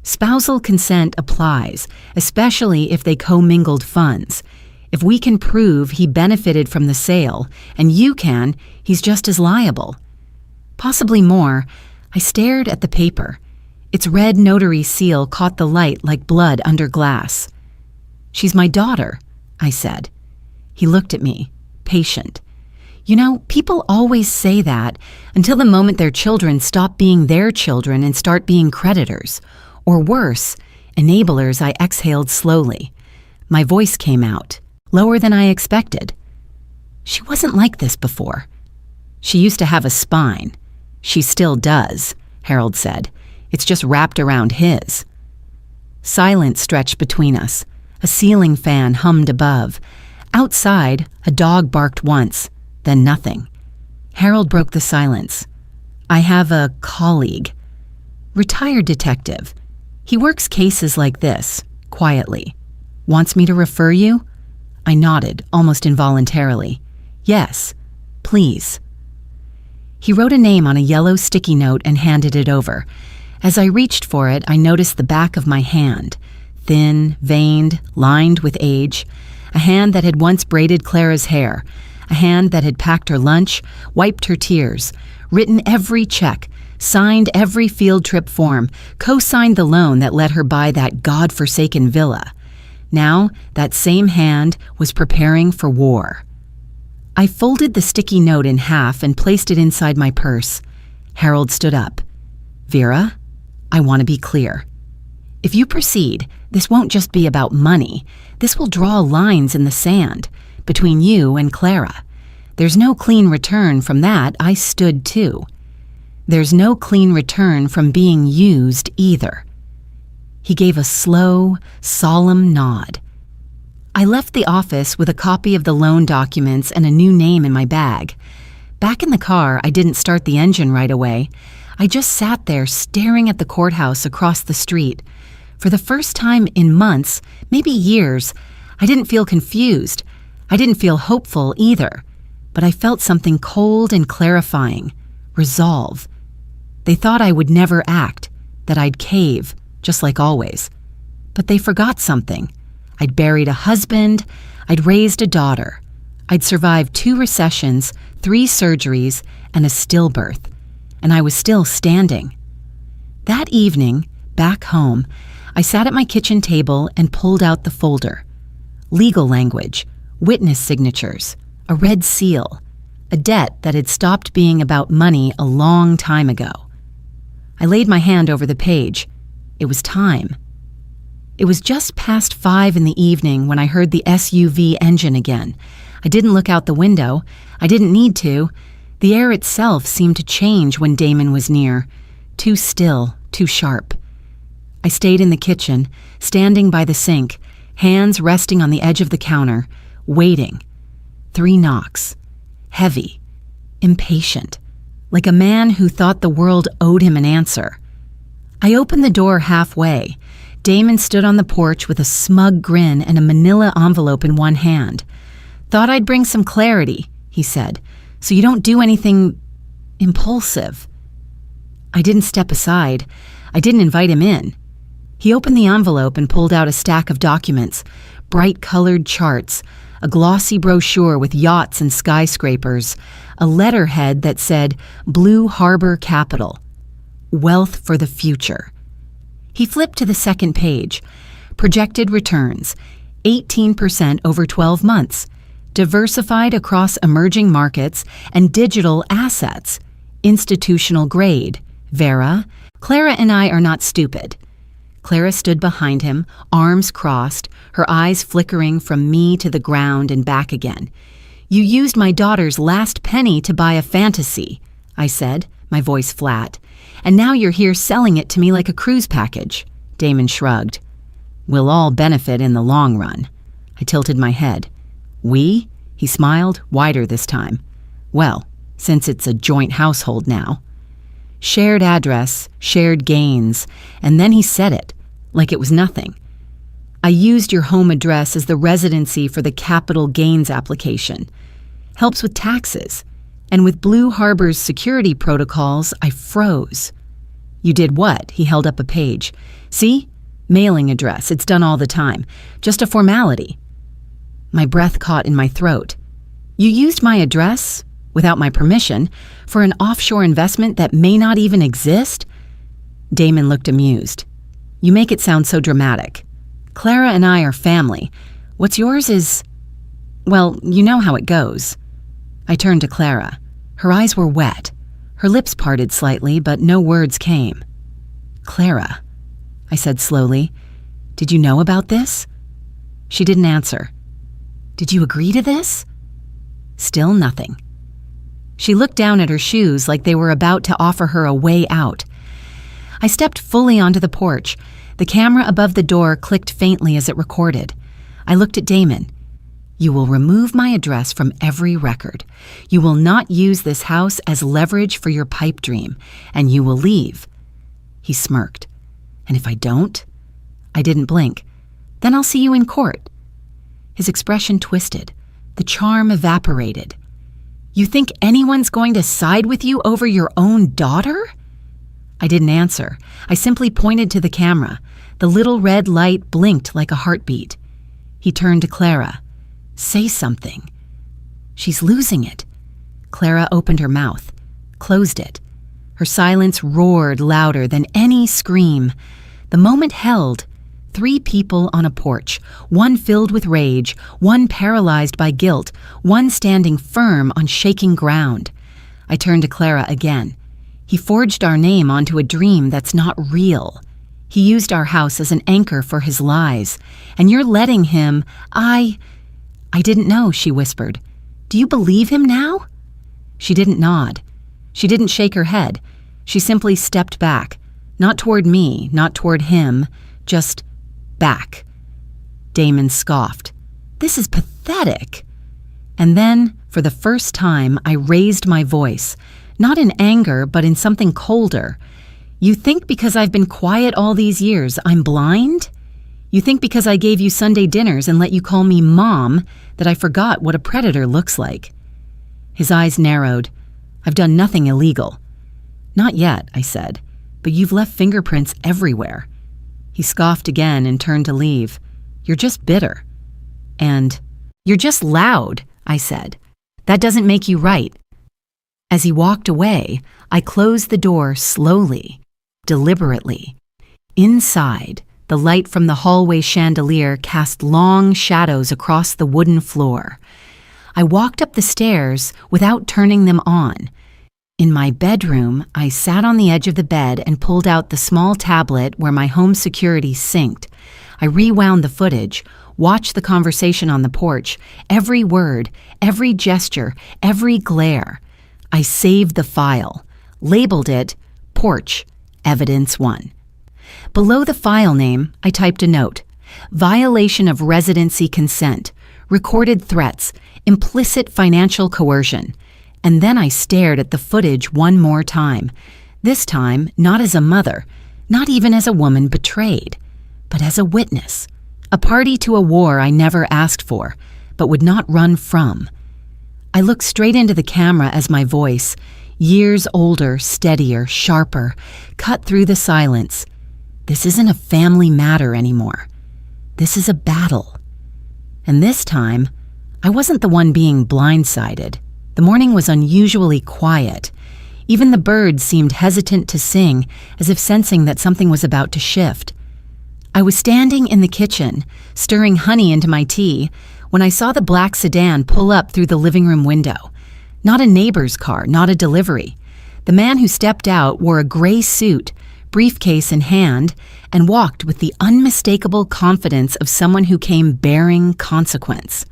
Spousal consent applies, especially if they commingled funds. If we can prove he benefited from the sale, and you can, he's just as liable. Possibly more. I stared at the paper. Its red notary seal caught the light like blood under glass. She's my daughter, I said. He looked at me, patient. You know, people always say that until the moment their children stop being their children and start being creditors. Or worse, enablers. I exhaled slowly. My voice came out, lower than I expected. She wasn't like this before. She used to have a spine. She still does, Harold said. It's just wrapped around his. Silence stretched between us. A ceiling fan hummed above. Outside, a dog barked once, then nothing. Harold broke the silence. I have a colleague. Retired detective. He works cases like this, quietly. Wants me to refer you? I nodded, almost involuntarily. Yes, please. He wrote a name on a yellow sticky note and handed it over. As I reached for it, I noticed the back of my hand. Thin, veined, lined with age. A hand that had once braided Clara's hair. A hand that had packed her lunch, wiped her tears, written every check, signed every field trip form, co-signed the loan that let her buy that God-forsaken villa. Now, that same hand was preparing for war. I folded the sticky note in half and placed it inside my purse. Harold stood up. Vera, I want to be clear. If you proceed, this won't just be about money. This will draw lines in the sand between you and Clara. There's no clean return from that. I stood too. There's no clean return from being used either. He gave a slow, solemn nod. I left the office with a copy of the loan documents and a new name in my bag. Back in the car, I didn't start the engine right away. I just sat there staring at the courthouse across the street. For the first time in months, maybe years, I didn't feel confused. I didn't feel hopeful either. But I felt something cold and clarifying. Resolve. They thought I would never act, that I'd cave, just like always. But they forgot something. I'd buried a husband, I'd raised a daughter. I'd survived 2 recessions, 3 surgeries, and a stillbirth. And I was still standing. That evening, back home, I sat at my kitchen table and pulled out the folder. Legal language, witness signatures, a red seal, a debt that had stopped being about money a long time ago. I laid my hand over the page. It was time. It was just past 5 in the evening when I heard the SUV engine again. I didn't look out the window. I didn't need to. The air itself seemed to change when Damon was near. Too still, too sharp. I stayed in the kitchen, standing by the sink, hands resting on the edge of the counter, waiting. 3 knocks. Heavy. Impatient. Like a man who thought the world owed him an answer. I opened the door halfway. Damon stood on the porch with a smug grin and a manila envelope in one hand. Thought I'd bring some clarity, he said, so you don't do anything impulsive. I didn't step aside. I didn't invite him in. He opened the envelope and pulled out a stack of documents, bright-colored charts, a glossy brochure with yachts and skyscrapers, a letterhead that said Blue Harbor Capital, Wealth for the Future. He flipped to the second page. Projected returns, 18% over 12 months, diversified across emerging markets and digital assets, institutional grade. Vera, Clara and I are not stupid. Clara stood behind him, arms crossed, her eyes flickering from me to the ground and back again. You used my daughter's last penny to buy a fantasy, I said, my voice flat. And now you're here selling it to me like a cruise package. Damon shrugged. We'll all benefit in the long run. I tilted my head. We? He smiled, wider this time. Well, since it's a joint household now. Shared address, shared gains, and then he said it, like it was nothing. I used your home address as the residency for the capital gains application. Helps with taxes. And with Blue Harbor's security protocols, I froze. You did what? He held up a page. See? Mailing address. It's done all the time. Just a formality. My breath caught in my throat. You used my address, without my permission, for an offshore investment that may not even exist? Damon looked amused. You make it sound so dramatic. Clara and I are family. What's yours is... well, you know how it goes. I turned to Clara. Her eyes were wet. Her lips parted slightly, but no words came. Clara, I said slowly, did you know about this? She didn't answer. Did you agree to this? Still nothing. She looked down at her shoes like they were about to offer her a way out. I stepped fully onto the porch. The camera above the door clicked faintly as it recorded. I looked at Damon. You will remove my address from every record. You will not use this house as leverage for your pipe dream, and you will leave. He smirked. And if I don't? I didn't blink. Then I'll see you in court. His expression twisted. The charm evaporated. You think anyone's going to side with you over your own daughter? I didn't answer. I simply pointed to the camera. The little red light blinked like a heartbeat. He turned to Clara. Say something. She's losing it. Clara opened her mouth, closed it. Her silence roared louder than any scream. The moment held. 3 people on a porch, one filled with rage, one paralyzed by guilt, one standing firm on shaking ground. I turned to Clara again. He forged our name onto a dream that's not real. He used our house as an anchor for his lies. And you're letting him... I didn't know, she whispered. Do you believe him now? She didn't nod. She didn't shake her head. She simply stepped back. Not toward me, not toward him, just back. Damon scoffed. This is pathetic. And then, for the first time, I raised my voice, not in anger, but in something colder. You think because I've been quiet all these years, I'm blind? You think because I gave you Sunday dinners and let you call me Mom, that I forgot what a predator looks like? His eyes narrowed. I've done nothing illegal. Not yet, I said, but you've left fingerprints everywhere. He scoffed again and turned to leave. You're just bitter. And, you're just loud, I said. That doesn't make you right. As he walked away, I closed the door slowly, deliberately. Inside, the light from the hallway chandelier cast long shadows across the wooden floor. I walked up the stairs without turning them on. In my bedroom, I sat on the edge of the bed and pulled out the small tablet where my home security synced. I rewound the footage, watched the conversation on the porch, every word, every gesture, every glare. I saved the file, labeled it Porch, Evidence 1. Below the file name, I typed a note. Violation of residency consent, recorded threats, implicit financial coercion. And then I stared at the footage one more time. This time, not as a mother, not even as a woman betrayed, but as a witness. A party to a war I never asked for, but would not run from. I looked straight into the camera as my voice, years older, steadier, sharper, cut through the silence. This isn't a family matter anymore. This is a battle. And this time, I wasn't the one being blindsided. The morning was unusually quiet. Even the birds seemed hesitant to sing, as if sensing that something was about to shift. I was standing in the kitchen, stirring honey into my tea, when I saw the black sedan pull up through the living room window. Not a neighbor's car, not a delivery. The man who stepped out wore a gray suit, briefcase in hand, and walked with the unmistakable confidence of someone who came bearing consequence.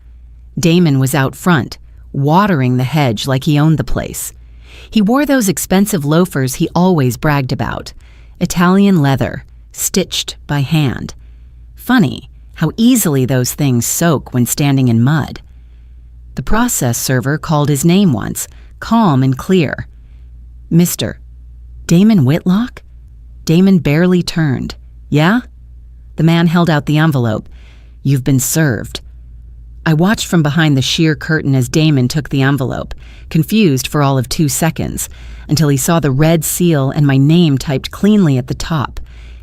Damon was out front, watering the hedge like he owned the place. He wore those expensive loafers he always bragged about. Italian leather, stitched by hand. Funny how easily those things soak when standing in mud. The process server called his name once, calm and clear. "Mr. Damon Whitlock?" Damon barely turned. "Yeah?" The man held out the envelope. "You've been served." I watched from behind the sheer curtain as Damon took the envelope, confused for all of 2 seconds, until he saw the red seal and my name typed cleanly at the top.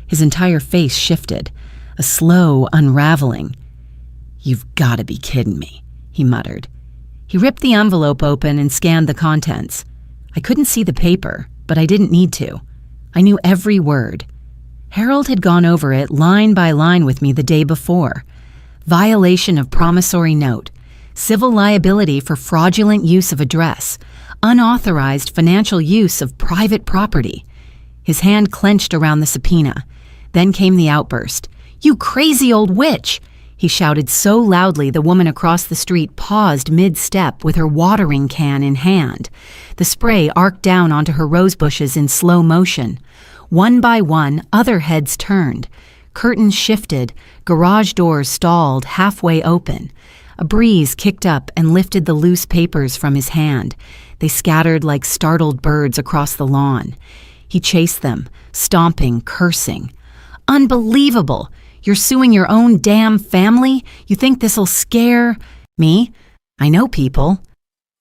His entire face shifted, a slow unraveling. "You've got to be kidding me," he muttered. He ripped the envelope open and scanned the contents. I couldn't see the paper, but I didn't need to. I knew every word. Harold had gone over it line by line with me the day before. Violation of promissory note, civil liability for fraudulent use of address, unauthorized financial use of private property. His hand clenched around the subpoena. Then came the outburst. "You crazy old witch!" He shouted so loudly the woman across the street paused mid-step with her watering can in hand. The spray arced down onto her rose bushes in slow motion. One by one, other heads turned. Curtains shifted, garage doors stalled halfway open. A breeze kicked up and lifted the loose papers from his hand. They scattered like startled birds across the lawn. He chased them, stomping, cursing. "Unbelievable! You're suing your own damn family? You think this'll scare me? I know people."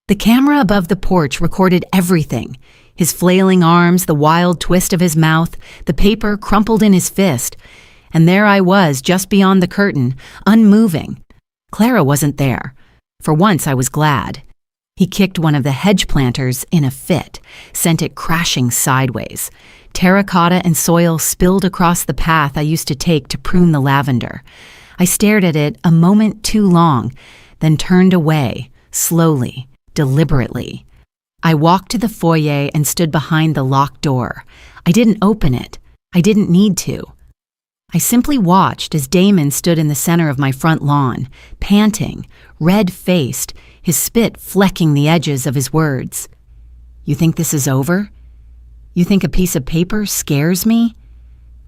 The camera above the porch recorded everything. His flailing arms, the wild twist of his mouth, the paper crumpled in his fist. And there I was, just beyond the curtain, unmoving. Clara wasn't there. For once, I was glad. He kicked one of the hedge planters in a fit, sent it crashing sideways. Terracotta and soil spilled across the path I used to take to prune the lavender. I stared at it a moment too long, then turned away, slowly, deliberately. I walked to the foyer and stood behind the locked door. I didn't open it. I didn't need to. I simply watched as Damon stood in the center of my front lawn, panting, red-faced, his spit flecking the edges of his words. "You think this is over? You think a piece of paper scares me?"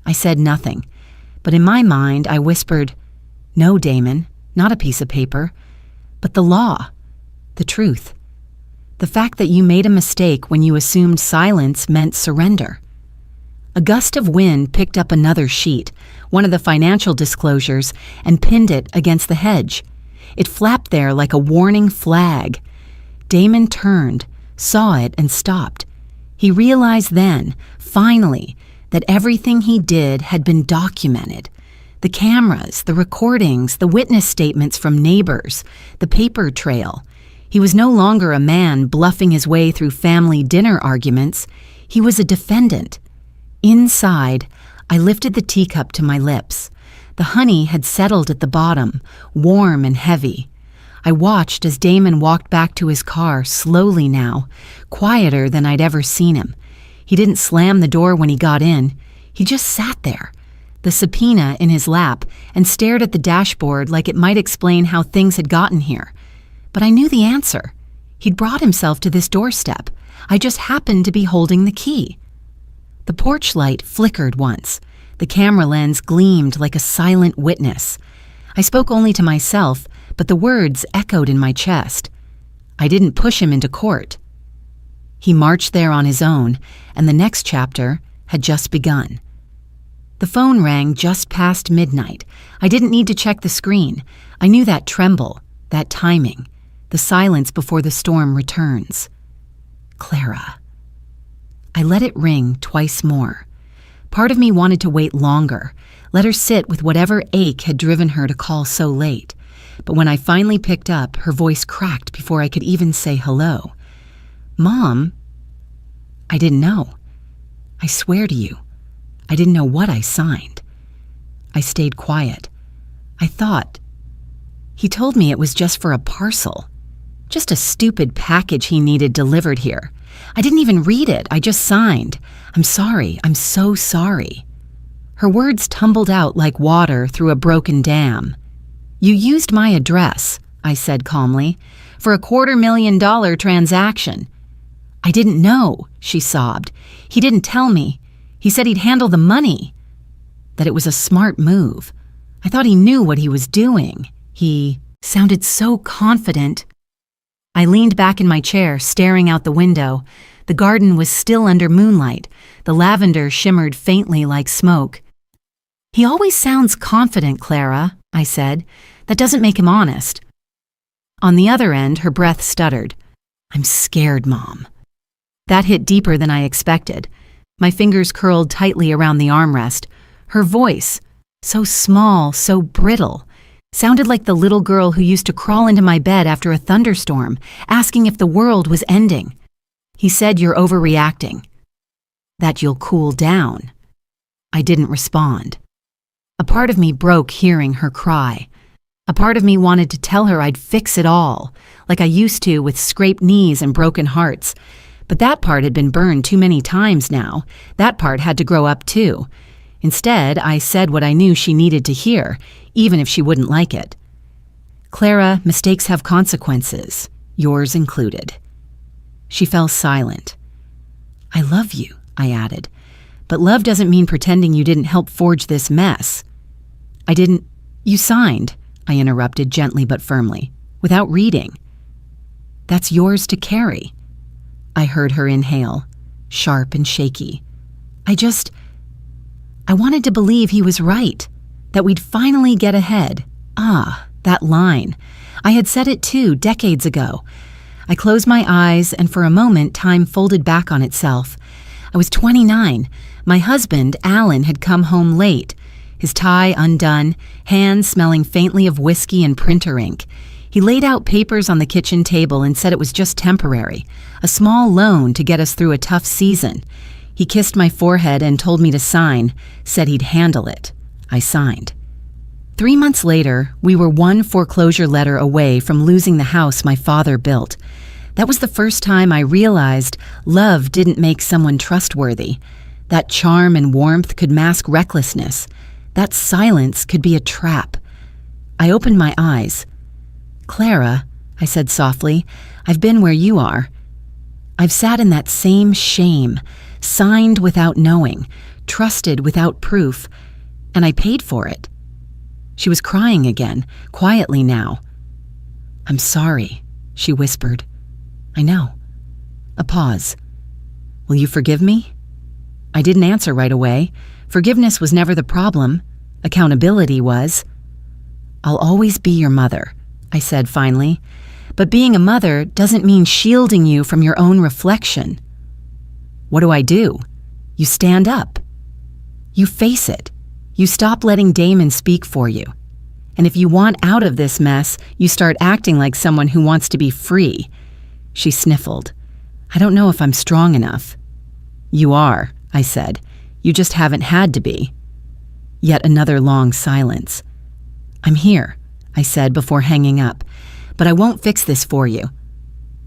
I said nothing, but in my mind I whispered, "No, Damon, not a piece of paper, but the law, the truth. The fact that you made a mistake when you assumed silence meant surrender." A gust of wind picked up another sheet, one of the financial disclosures, and pinned it against the hedge. It flapped there like a warning flag. Damon turned, saw it, and stopped. He realized then, finally, that everything he did had been documented. The cameras, the recordings, the witness statements from neighbors, the paper trail. He was no longer a man bluffing his way through family dinner arguments. He was a defendant. Inside, I lifted the teacup to my lips. The honey had settled at the bottom, warm and heavy. I watched as Damon walked back to his car, slowly now, quieter than I'd ever seen him. He didn't slam the door when he got in. He just sat there, the subpoena in his lap, and stared at the dashboard like it might explain how things had gotten here. But I knew the answer. He'd brought himself to this doorstep. I just happened to be holding the key. The porch light flickered once. The camera lens gleamed like a silent witness. I spoke only to myself, but the words echoed in my chest. I didn't push him into court. He marched there on his own, and the next chapter had just begun. The phone rang just past midnight. I didn't need to check the screen. I knew that tremble, that timing, the silence before the storm returns. Clara. I let it ring twice more. Part of me wanted to wait longer, let her sit with whatever ache had driven her to call so late. But when I finally picked up, her voice cracked before I could even say hello. "Mom?" I didn't know. I swear to you, I didn't know what I signed. I stayed quiet. I thought. He told me it was just for a parcel. Just a stupid package he needed delivered here. I didn't even read it. I just signed. "I'm sorry. I'm so sorry." Her words tumbled out like water through a broken dam. "You used my address," I said calmly, "for a $250,000 transaction." "I didn't know," she sobbed. "He didn't tell me. He said he'd handle the money." That it was a smart move. I thought he knew what he was doing. He sounded so confident. I leaned back in my chair, staring out the window. The garden was still under moonlight. The lavender shimmered faintly like smoke. "He always sounds confident, Clara," I said. "That doesn't make him honest." On the other end, her breath stuttered. "I'm scared, Mom." That hit deeper than I expected. My fingers curled tightly around the armrest. Her voice, so small, so brittle, sounded like the little girl who used to crawl into my bed after a thunderstorm, asking if the world was ending. "He said you're overreacting. That you'll cool down." I didn't respond. A part of me broke hearing her cry. A part of me wanted to tell her I'd fix it all, like I used to with scraped knees and broken hearts. But that part had been burned too many times now. That part had to grow up too. Instead, I said what I knew she needed to hear, even if she wouldn't like it. "Clara, mistakes have consequences, yours included." She fell silent. "I love you," I added. "But love doesn't mean pretending you didn't help forge this mess." You signed," I interrupted gently but firmly, "without reading." "That's yours to carry." I heard her inhale, sharp and shaky. I wanted to believe he was right, that we'd finally get ahead. That line. I had said it too, decades ago. I closed my eyes, and for a moment, time folded back on itself. I was 29. My husband, Alan, had come home late, his tie undone, hands smelling faintly of whiskey and printer ink. He laid out papers on the kitchen table and said it was just temporary, a small loan to get us through a tough season. He kissed my forehead and told me to sign, said he'd handle it. I signed. 3 months later, we were one foreclosure letter away from losing the house my father built. That was the first time I realized love didn't make someone trustworthy. That charm and warmth could mask recklessness. That silence could be a trap. I opened my eyes. "Clara," I said softly, "I've been where you are. I've sat in that same shame, signed without knowing, trusted without proof, and I paid for it." She was crying again, quietly now. "I'm sorry," she whispered. "I know." A pause. "Will you forgive me?" I didn't answer right away. Forgiveness was never the problem. Accountability was. "I'll always be your mother," I said finally. "But being a mother doesn't mean shielding you from your own reflection." "What do I do?" "You stand up. You face it. You stop letting Damon speak for you. And if you want out of this mess, you start acting like someone who wants to be free." She sniffled. "I don't know if I'm strong enough." "You are," I said. "You just haven't had to be." Yet another long silence. "I'm here," I said before hanging up, "but I won't fix this for you."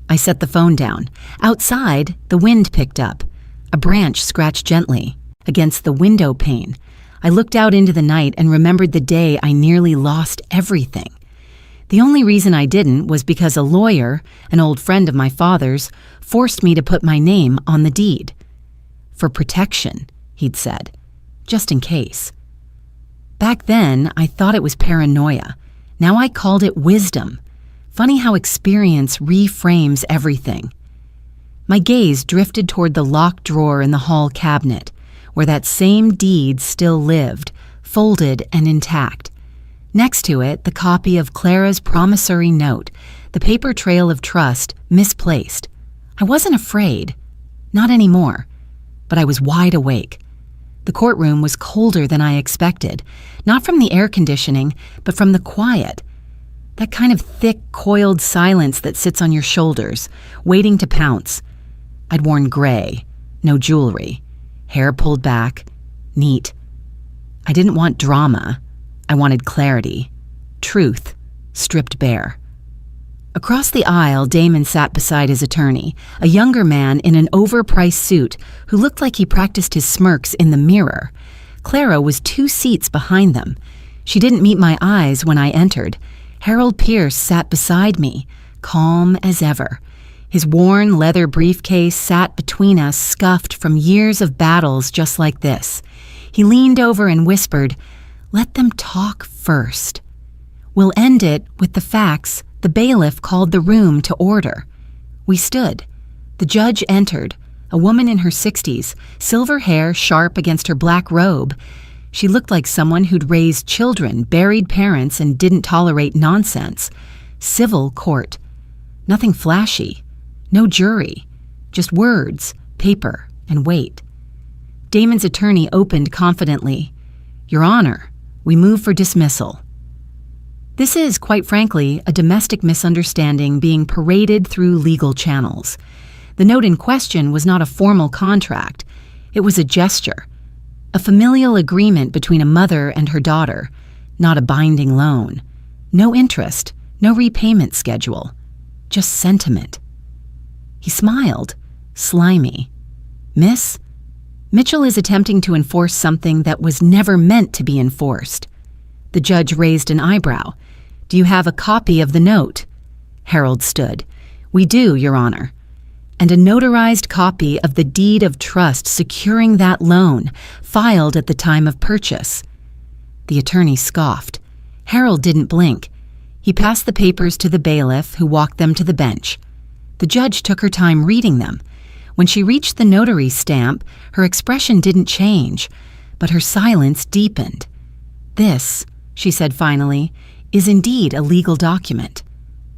I set the phone down. Outside, the wind picked up. A branch scratched gently against the window pane. I looked out into the night and remembered the day I nearly lost everything. The only reason I didn't was because a lawyer, an old friend of my father's, forced me to put my name on the deed. "For protection," he'd said, "just in case." Back then, I thought it was paranoia. Now I called it wisdom. Funny how experience reframes everything. My gaze drifted toward the locked drawer in the hall cabinet, where that same deed still lived, folded and intact. Next to it, the copy of Clara's promissory note, the paper trail of trust, misplaced. I wasn't afraid. Not anymore. But I was wide awake. The courtroom was colder than I expected, not from the air conditioning, but from the quiet. That kind of thick, coiled silence that sits on your shoulders, waiting to pounce. I'd worn gray, no jewelry, hair pulled back, neat. I didn't want drama. I wanted clarity, truth, stripped bare. Across the aisle, Damon sat beside his attorney, a younger man in an overpriced suit who looked like he practiced his smirks in the mirror. Clara was 2 seats behind them. She didn't meet my eyes when I entered. Harold Pierce sat beside me, calm as ever. His worn leather briefcase sat between us, scuffed from years of battles just like this. He leaned over and whispered, "Let them talk first. We'll end it with the facts The bailiff called the room to order. We stood. The judge entered, a woman in her 60s, silver hair sharp against her black robe. She looked like someone who'd raised children, buried parents, and didn't tolerate nonsense. Civil court. Nothing flashy. No jury. Just words, paper, and weight. Damon's attorney opened confidently. "Your Honor, we move for dismissal." This is, quite frankly, a domestic misunderstanding being paraded through legal channels. The note in question was not a formal contract. It was a gesture, a familial agreement between a mother and her daughter, not a binding loan. No interest, no repayment schedule, just sentiment. He smiled, slimy. "Miss, Mitchell is attempting to enforce something that was never meant to be enforced." The judge raised an eyebrow. "Do you have a copy of the note?" Harold stood. "We do, Your Honor." "And a notarized copy of the deed of trust securing that loan, filed at the time of purchase." The attorney scoffed. Harold didn't blink. He passed the papers to the bailiff, who walked them to the bench. The judge took her time reading them. When she reached the notary stamp, her expression didn't change, but her silence deepened. "This," she said finally, "is indeed a legal document,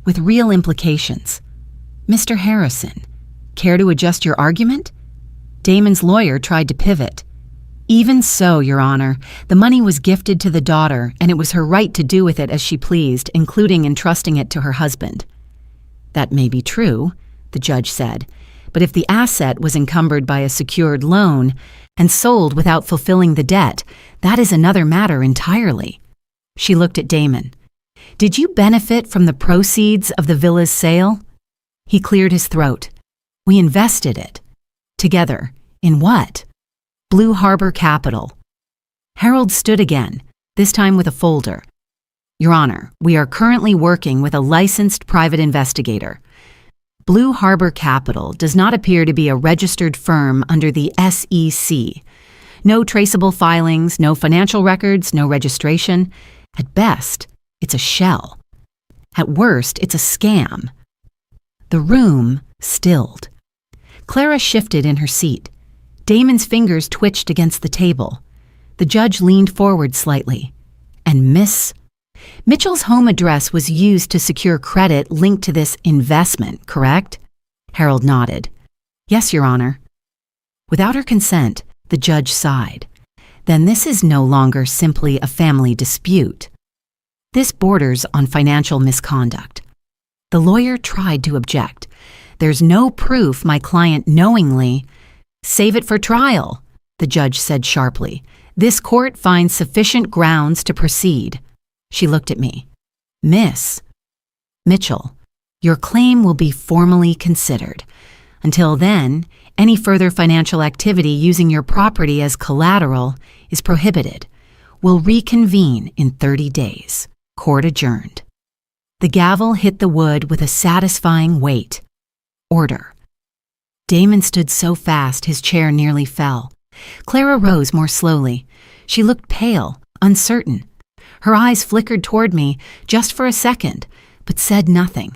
with real implications. Mr. Harrison, care to adjust your argument?" Damon's lawyer tried to pivot. "Even so, Your Honor, the money was gifted to the daughter, and it was her right to do with it as she pleased, including entrusting it to her husband." "That may be true," the judge said, "but if the asset was encumbered by a secured loan and sold without fulfilling the debt, that is another matter entirely." She looked at Damon. "Did you benefit from the proceeds of the villa's sale?" He cleared his throat. "We invested it. Together. In what?" "Blue Harbor Capital." Harold stood again, this time with a folder. "Your Honor, we are currently working with a licensed private investigator. Blue Harbor Capital does not appear to be a registered firm under the SEC. No traceable filings, no financial records, no registration. At best, it's a shell. At worst, it's a scam." The room stilled. Clara shifted in her seat. Damon's fingers twitched against the table. The judge leaned forward slightly. "And Miss Mitchell's home address was used to secure credit linked to this investment, correct?" Harold nodded. "Yes, Your Honor." Without her consent, the judge sighed. "Then this is no longer simply a family dispute. This borders on financial misconduct." The lawyer tried to object. "There's no proof my client knowingly—" "Save it for trial," the judge said sharply. "This court finds sufficient grounds to proceed." She looked at me. "Miss Mitchell, your claim will be formally considered. Until then, any further financial activity using your property as collateral is prohibited. We'll reconvene in 30 days. Court adjourned." The gavel hit the wood with a satisfying weight. Order. Damon stood so fast his chair nearly fell. Clara rose more slowly. She looked pale, uncertain. Her eyes flickered toward me just for a second, but said nothing.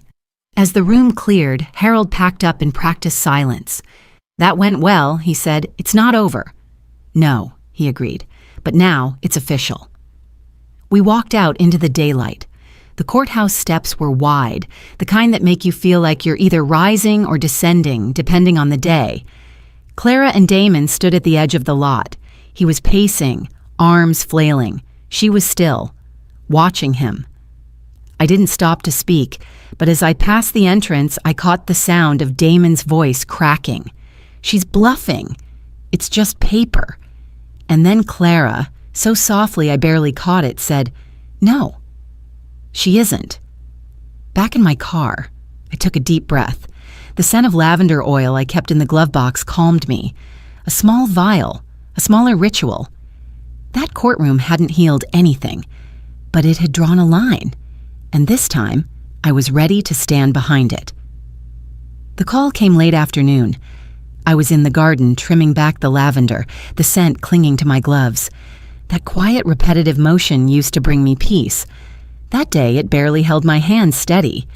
As the room cleared, Harold packed up in practiced silence. "That went well," he said. "It's not over." "No," he agreed, "but now it's official." We walked out into the daylight. The courthouse steps were wide, the kind that make you feel like you're either rising or descending, depending on the day. Clara and Damon stood at the edge of the lot. He was pacing, arms flailing. She was still, watching him. I didn't stop to speak, but as I passed the entrance, I caught the sound of Damon's voice cracking. "She's bluffing. It's just paper." And then Clara, so softly I barely caught it, said, "No, she isn't." Back in my car, I took a deep breath. The scent of lavender oil I kept in the glove box calmed me. A small vial, a smaller ritual. That courtroom hadn't healed anything, but it had drawn a line, and this time I was ready to stand behind it. The call came late afternoon. I was in the garden trimming back the lavender, the scent clinging to my gloves. That quiet, repetitive motion used to bring me peace. That day, it barely held my hand steady.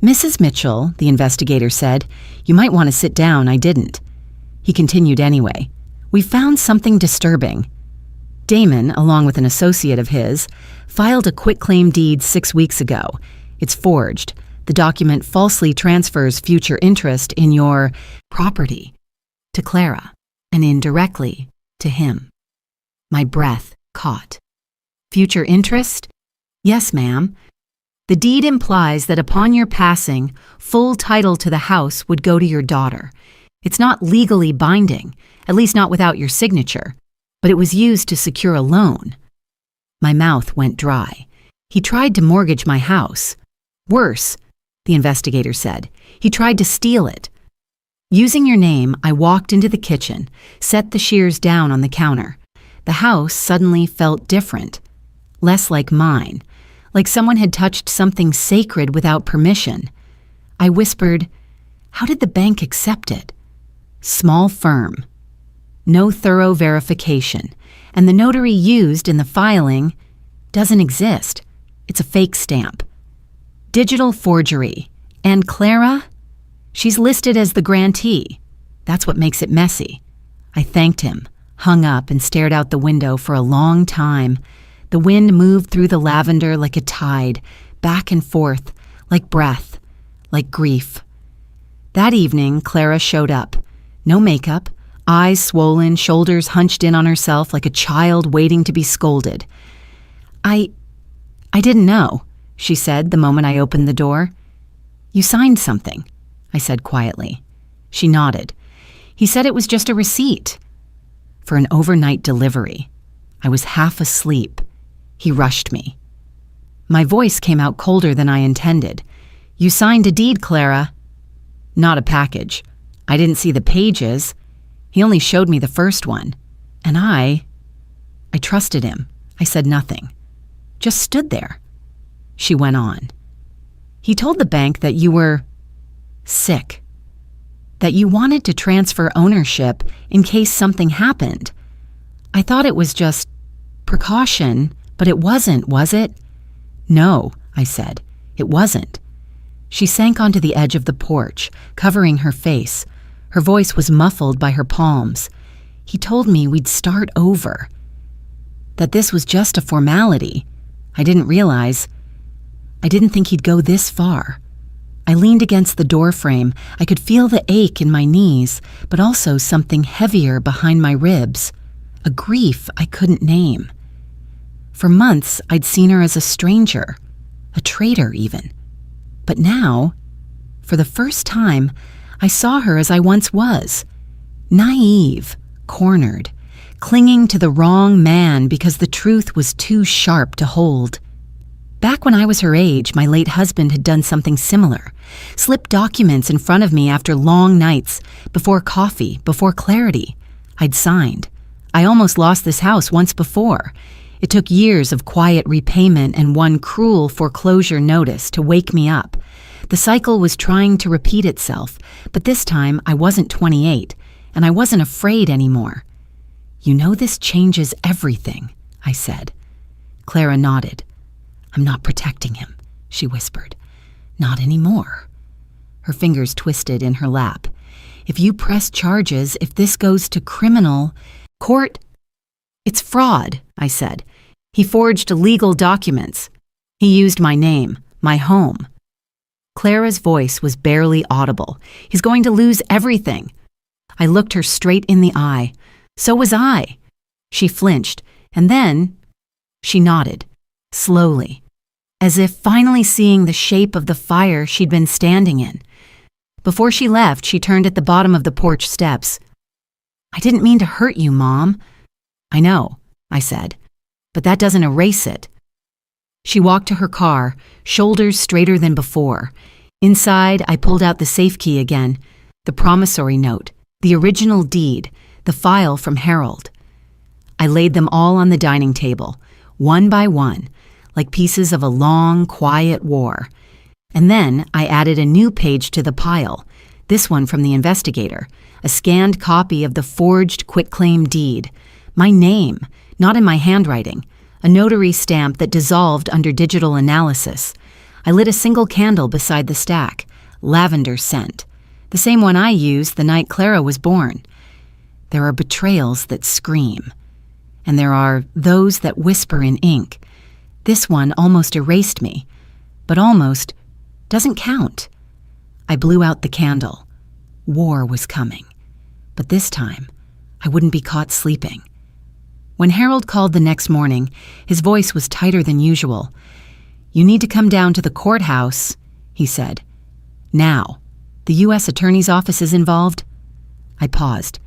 "Mrs. Mitchell," the investigator said, "you might want to sit down. I didn't." He continued anyway. "We found something disturbing. Damon, along with an associate of his, filed a quitclaim deed 6 weeks ago. It's forged. The document falsely transfers future interest in your property to Clara and indirectly to him." My breath caught. "Future interest?" "Yes, ma'am. The deed implies that upon your passing, full title to the house would go to your daughter. It's not legally binding, at least not without your signature, but it was used to secure a loan." My mouth went dry. "He tried to mortgage my house. Worse," the investigator said, "he tried to steal it." Using your name, I walked into the kitchen, set the shears down on the counter. The house suddenly felt different, less like mine, like someone had touched something sacred without permission. I whispered, "How did the bank accept it?" "Small firm. No thorough verification, and the notary used in the filing doesn't exist. It's a fake stamp. Digital forgery. And Clara? She's listed as the grantee. That's what makes it messy." I thanked him, hung up, and stared out the window for a long time. The wind moved through the lavender like a tide, back and forth, like breath, like grief. That evening, Clara showed up. No makeup, eyes swollen, shoulders hunched in on herself like a child waiting to be scolded. I didn't know," she said the moment I opened the door. "You signed something," I said quietly. She nodded. "He said it was just a receipt." "For an overnight delivery." I was half asleep. He rushed me. My voice came out colder than I intended. "You signed a deed, Clara." "Not a package. I didn't see the pages. He only showed me the first one. And I trusted him. I said nothing. Just stood there." She went on. "He told the bank that you were sick, that you wanted to transfer ownership in case something happened. I thought it was just precaution, but it wasn't, was it?" "No," I said. "It wasn't." She sank onto the edge of the porch, covering her face. Her voice was muffled by her palms. "He told me we'd start over, that this was just a formality. I didn't think he'd go this far." I leaned against the doorframe. I could feel the ache in my knees, but also something heavier behind my ribs, a grief I couldn't name. For months, I'd seen her as a stranger, a traitor even. But now, for the first time, I saw her as I once was, naive, cornered, clinging to the wrong man because the truth was too sharp to hold. Back when I was her age, my late husband had done something similar, slipped documents in front of me after long nights, before coffee, before clarity. I'd signed. I almost lost this house once before. It took years of quiet repayment and one cruel foreclosure notice to wake me up. The cycle was trying to repeat itself, but this time I wasn't 28, and I wasn't afraid anymore. "You know this changes everything," I said. Clara nodded. "I'm not protecting him," she whispered. "Not anymore." Her fingers twisted in her lap. "If you press charges, if this goes to criminal court..." "It's fraud," I said. "He forged legal documents. He used my name, my home." Clara's voice was barely audible. "He's going to lose everything." I looked her straight in the eye. "So was I." She flinched, and then she nodded, slowly, as if finally seeing the shape of the fire she'd been standing in. Before she left, she turned at the bottom of the porch steps. "I didn't mean to hurt you, Mom." "I know," I said, "but that doesn't erase it." She walked to her car, shoulders straighter than before. Inside, I pulled out the safe key again, the promissory note, the original deed, the file from Harold. I laid them all on the dining table, one by one, like pieces of a long, quiet war. And then I added a new page to the pile, this one from the investigator, a scanned copy of the forged quitclaim deed. My name, not in my handwriting, a notary stamp that dissolved under digital analysis. I lit a single candle beside the stack, lavender scent, the same one I used the night Clara was born. There are betrayals that scream, and there are those that whisper in ink. This one almost erased me, but almost doesn't count. I blew out the candle. War was coming, but this time I wouldn't be caught sleeping. When Harold called the next morning, his voice was tighter than usual. "You need to come down to the courthouse," he said. "Now. The U.S. Attorney's Office is involved." I paused.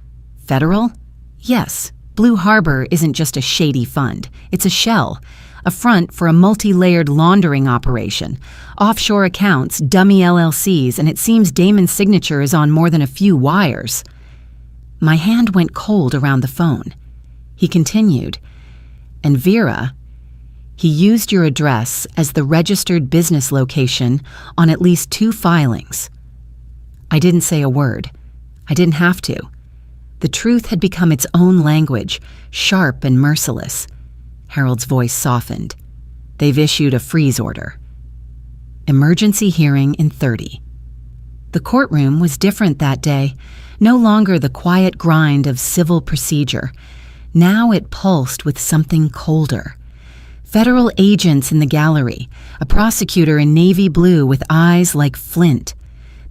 "Federal?" "Yes. Blue Harbor isn't just a shady fund. It's a shell, a front for a multi-layered laundering operation, offshore accounts, dummy LLCs, and it seems Damon's signature is on more than a few wires." My hand went cold around the phone. He continued, "And Vera, he used your address as the registered business location on at least 2 filings." I didn't say a word. I didn't have to. The truth had become its own language, sharp and merciless. Harold's voice softened. "They've issued a freeze order. Emergency hearing in 30. The courtroom was different that day, no longer the quiet grind of civil procedure. Now it pulsed with something colder. Federal agents in the gallery, a prosecutor in navy blue with eyes like flint.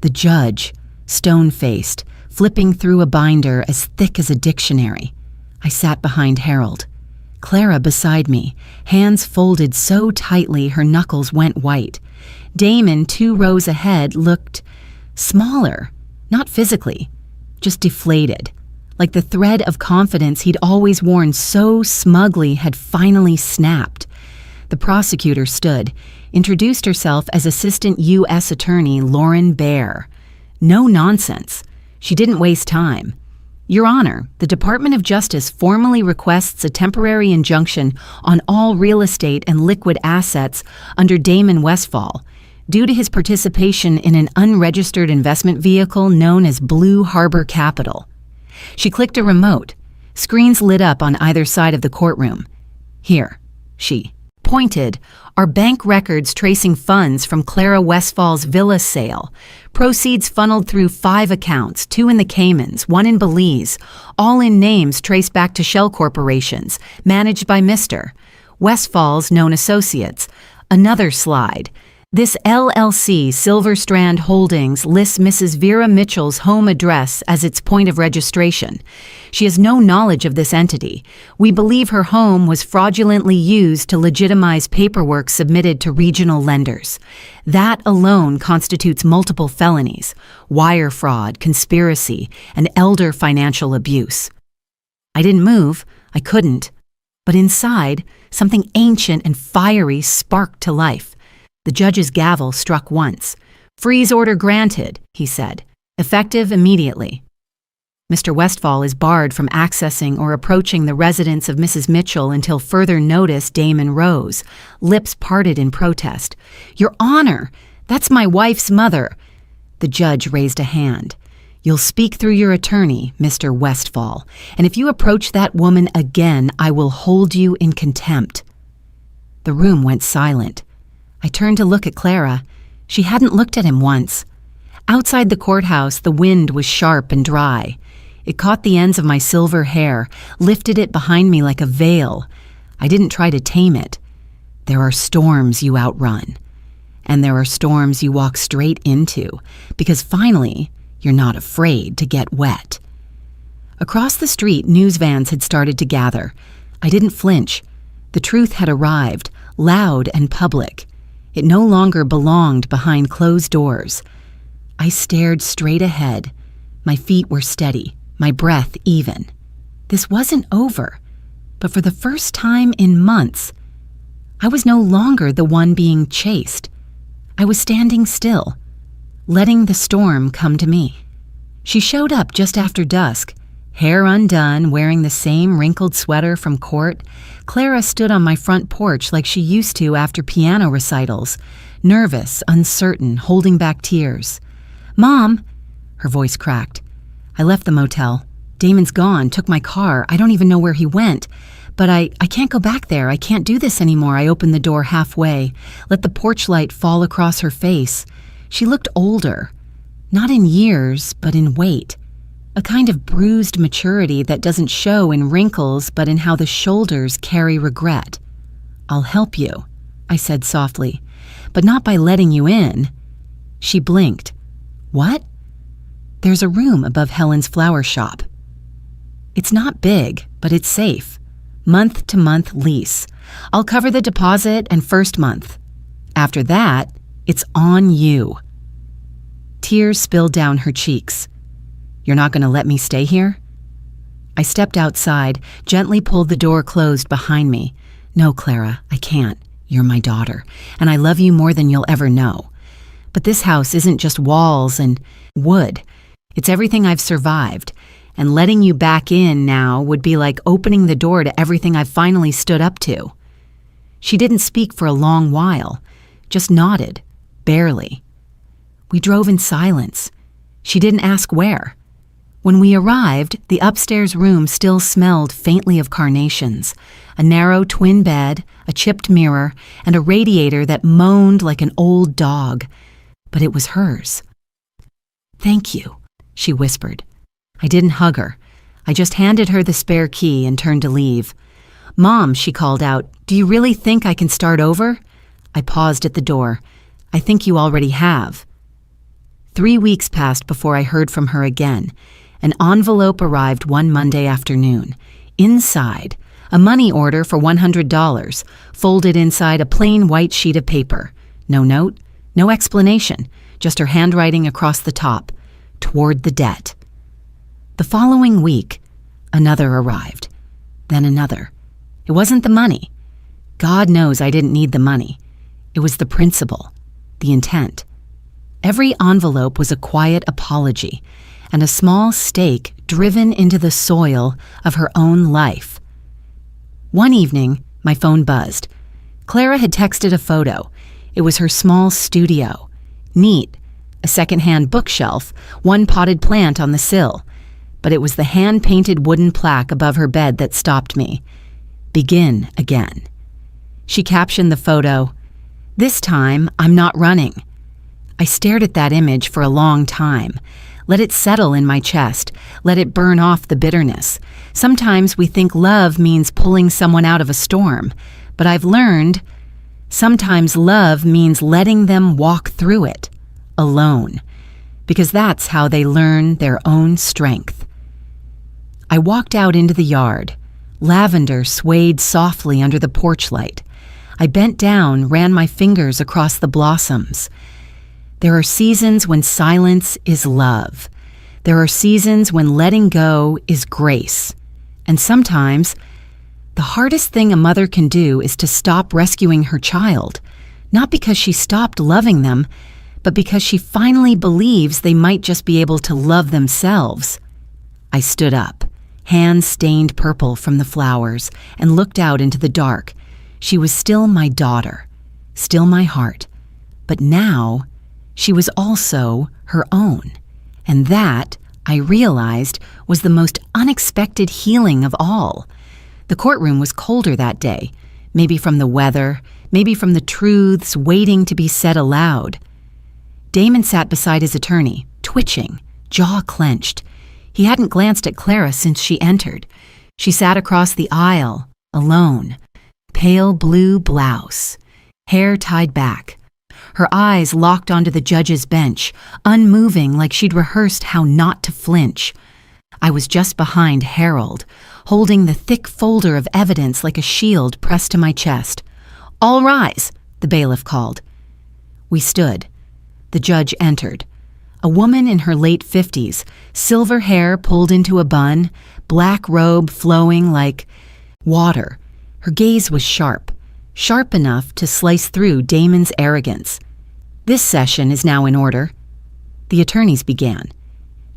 The judge, stone-faced, flipping through a binder as thick as a dictionary. I sat behind Harold. Clara beside me, hands folded so tightly her knuckles went white. Damon, 2 rows ahead, looked smaller, not physically, just deflated, like the thread of confidence he'd always worn so smugly had finally snapped. The prosecutor stood, introduced herself as Assistant U.S. Attorney Lauren Baer. No nonsense. She didn't waste time. "Your Honor, the Department of Justice formally requests a temporary injunction on all real estate and liquid assets under Damon Westfall, due to his participation in an unregistered investment vehicle known as Blue Harbor Capital." She clicked a remote. Screens lit up on either side of the courtroom. "Here," she pointed, "are bank records tracing funds from Clara Westfall's villa sale. Proceeds funneled through 5 accounts, 2 in the Caymans, 1 in Belize, all in names traced back to shell corporations, managed by Mr. Westfall's known associates." Another slide. "This LLC, Silver Strand Holdings, lists Mrs. Vera Mitchell's home address as its point of registration. She has no knowledge of this entity. We believe her home was fraudulently used to legitimize paperwork submitted to regional lenders. That alone constitutes multiple felonies: wire fraud, conspiracy, and elder financial abuse." I didn't move. I couldn't. But inside, something ancient and fiery sparked to life. The judge's gavel struck once. "Freeze order granted," he said. "Effective immediately." "Mr. Westfall is barred from accessing or approaching the residence of Mrs. Mitchell until further notice." Damon rose, lips parted in protest. "Your Honor, that's my wife's mother." The judge raised a hand. "You'll speak through your attorney, Mr. Westfall, and if you approach that woman again, I will hold you in contempt." The room went silent. I turned to look at Clara. She hadn't looked at him once. Outside the courthouse, the wind was sharp and dry. It caught the ends of my silver hair, lifted it behind me like a veil. I didn't try to tame it. There are storms you outrun, and there are storms you walk straight into, because finally, you're not afraid to get wet. Across the street, news vans had started to gather. I didn't flinch. The truth had arrived, loud and public. It no longer belonged behind closed doors. I stared straight ahead. My feet were steady, my breath even. This wasn't over, but for the first time in months, I was no longer the one being chased. I was standing still, letting the storm come to me. She showed up just after dusk, hair undone, wearing the same wrinkled sweater from court. Clara stood on my front porch like she used to after piano recitals, nervous, uncertain, holding back tears. "Mom," her voice cracked. "I left the motel. Damon's gone, took my car. I don't even know where he went. But I can't go back there. I can't do this anymore. I opened the door halfway, let the porch light fall across her face. She looked older, not in years, but in weight. A kind of bruised maturity that doesn't show in wrinkles, but in how the shoulders carry regret. "I'll help you," I said softly, "but not by letting you in." She blinked. "What?" "There's a room above Helen's flower shop. It's not big, but it's safe. Month-to-month lease. I'll cover the deposit and first month. After that, it's on you." Tears spilled down her cheeks. "You're not going to let me stay here?" I stepped outside, gently pulled the door closed behind me. "No, Clara, I can't. You're my daughter, and I love you more than you'll ever know. But this house isn't just walls and wood. It's everything I've survived, and letting you back in now would be like opening the door to everything I've finally stood up to." She didn't speak for a long while, just nodded, barely. We drove in silence. She didn't ask where. When we arrived, the upstairs room still smelled faintly of carnations, a narrow twin bed, a chipped mirror, and a radiator that moaned like an old dog. But it was hers. "Thank you," she whispered. I didn't hug her. I just handed her the spare key and turned to leave. "Mom," she called out, "do you really think I can start over?" I paused at the door. "I think you already have." 3 weeks passed before I heard from her again. An envelope arrived one Monday afternoon. Inside, a money order for $100, folded inside a plain white sheet of paper. No note, no explanation, just her handwriting across the top, "Toward the debt." The following week, another arrived, then another. It wasn't the money. God knows I didn't need the money. It was the principle, the intent. Every envelope was a quiet apology, and a small stake driven into the soil of her own life. One evening, my phone buzzed. Clara had texted a photo. It was her small studio. Neat, a second-hand bookshelf, one potted plant on the sill. But it was the hand-painted wooden plaque above her bed that stopped me. "Begin again." She captioned the photo, "This time, I'm not running." I stared at that image for a long time. Let it settle in my chest. Let it burn off the bitterness. Sometimes we think love means pulling someone out of a storm, but I've learned sometimes love means letting them walk through it, alone, because that's how they learn their own strength. I walked out into the yard. Lavender swayed softly under the porch light. I bent down, ran my fingers across the blossoms. There are seasons when silence is love. There are seasons when letting go is grace. And sometimes, the hardest thing a mother can do is to stop rescuing her child, not because she stopped loving them, but because she finally believes they might just be able to love themselves. I stood up, hands stained purple from the flowers, and looked out into the dark. She was still my daughter, still my heart, but now she was also her own. And that, I realized, was the most unexpected healing of all. The courtroom was colder that day, maybe from the weather, maybe from the truths waiting to be said aloud. Damon sat beside his attorney, twitching, jaw clenched. He hadn't glanced at Clara since she entered. She sat across the aisle, alone, pale blue blouse, hair tied back. Her eyes locked onto the judge's bench, unmoving like she'd rehearsed how not to flinch. I was just behind Harold, holding the thick folder of evidence like a shield pressed to my chest. "All rise," the bailiff called. We stood. The judge entered. A woman in her late 50s, silver hair pulled into a bun, black robe flowing like water. Her gaze was sharp enough to slice through Damon's arrogance. "This session is now in order." The attorneys began.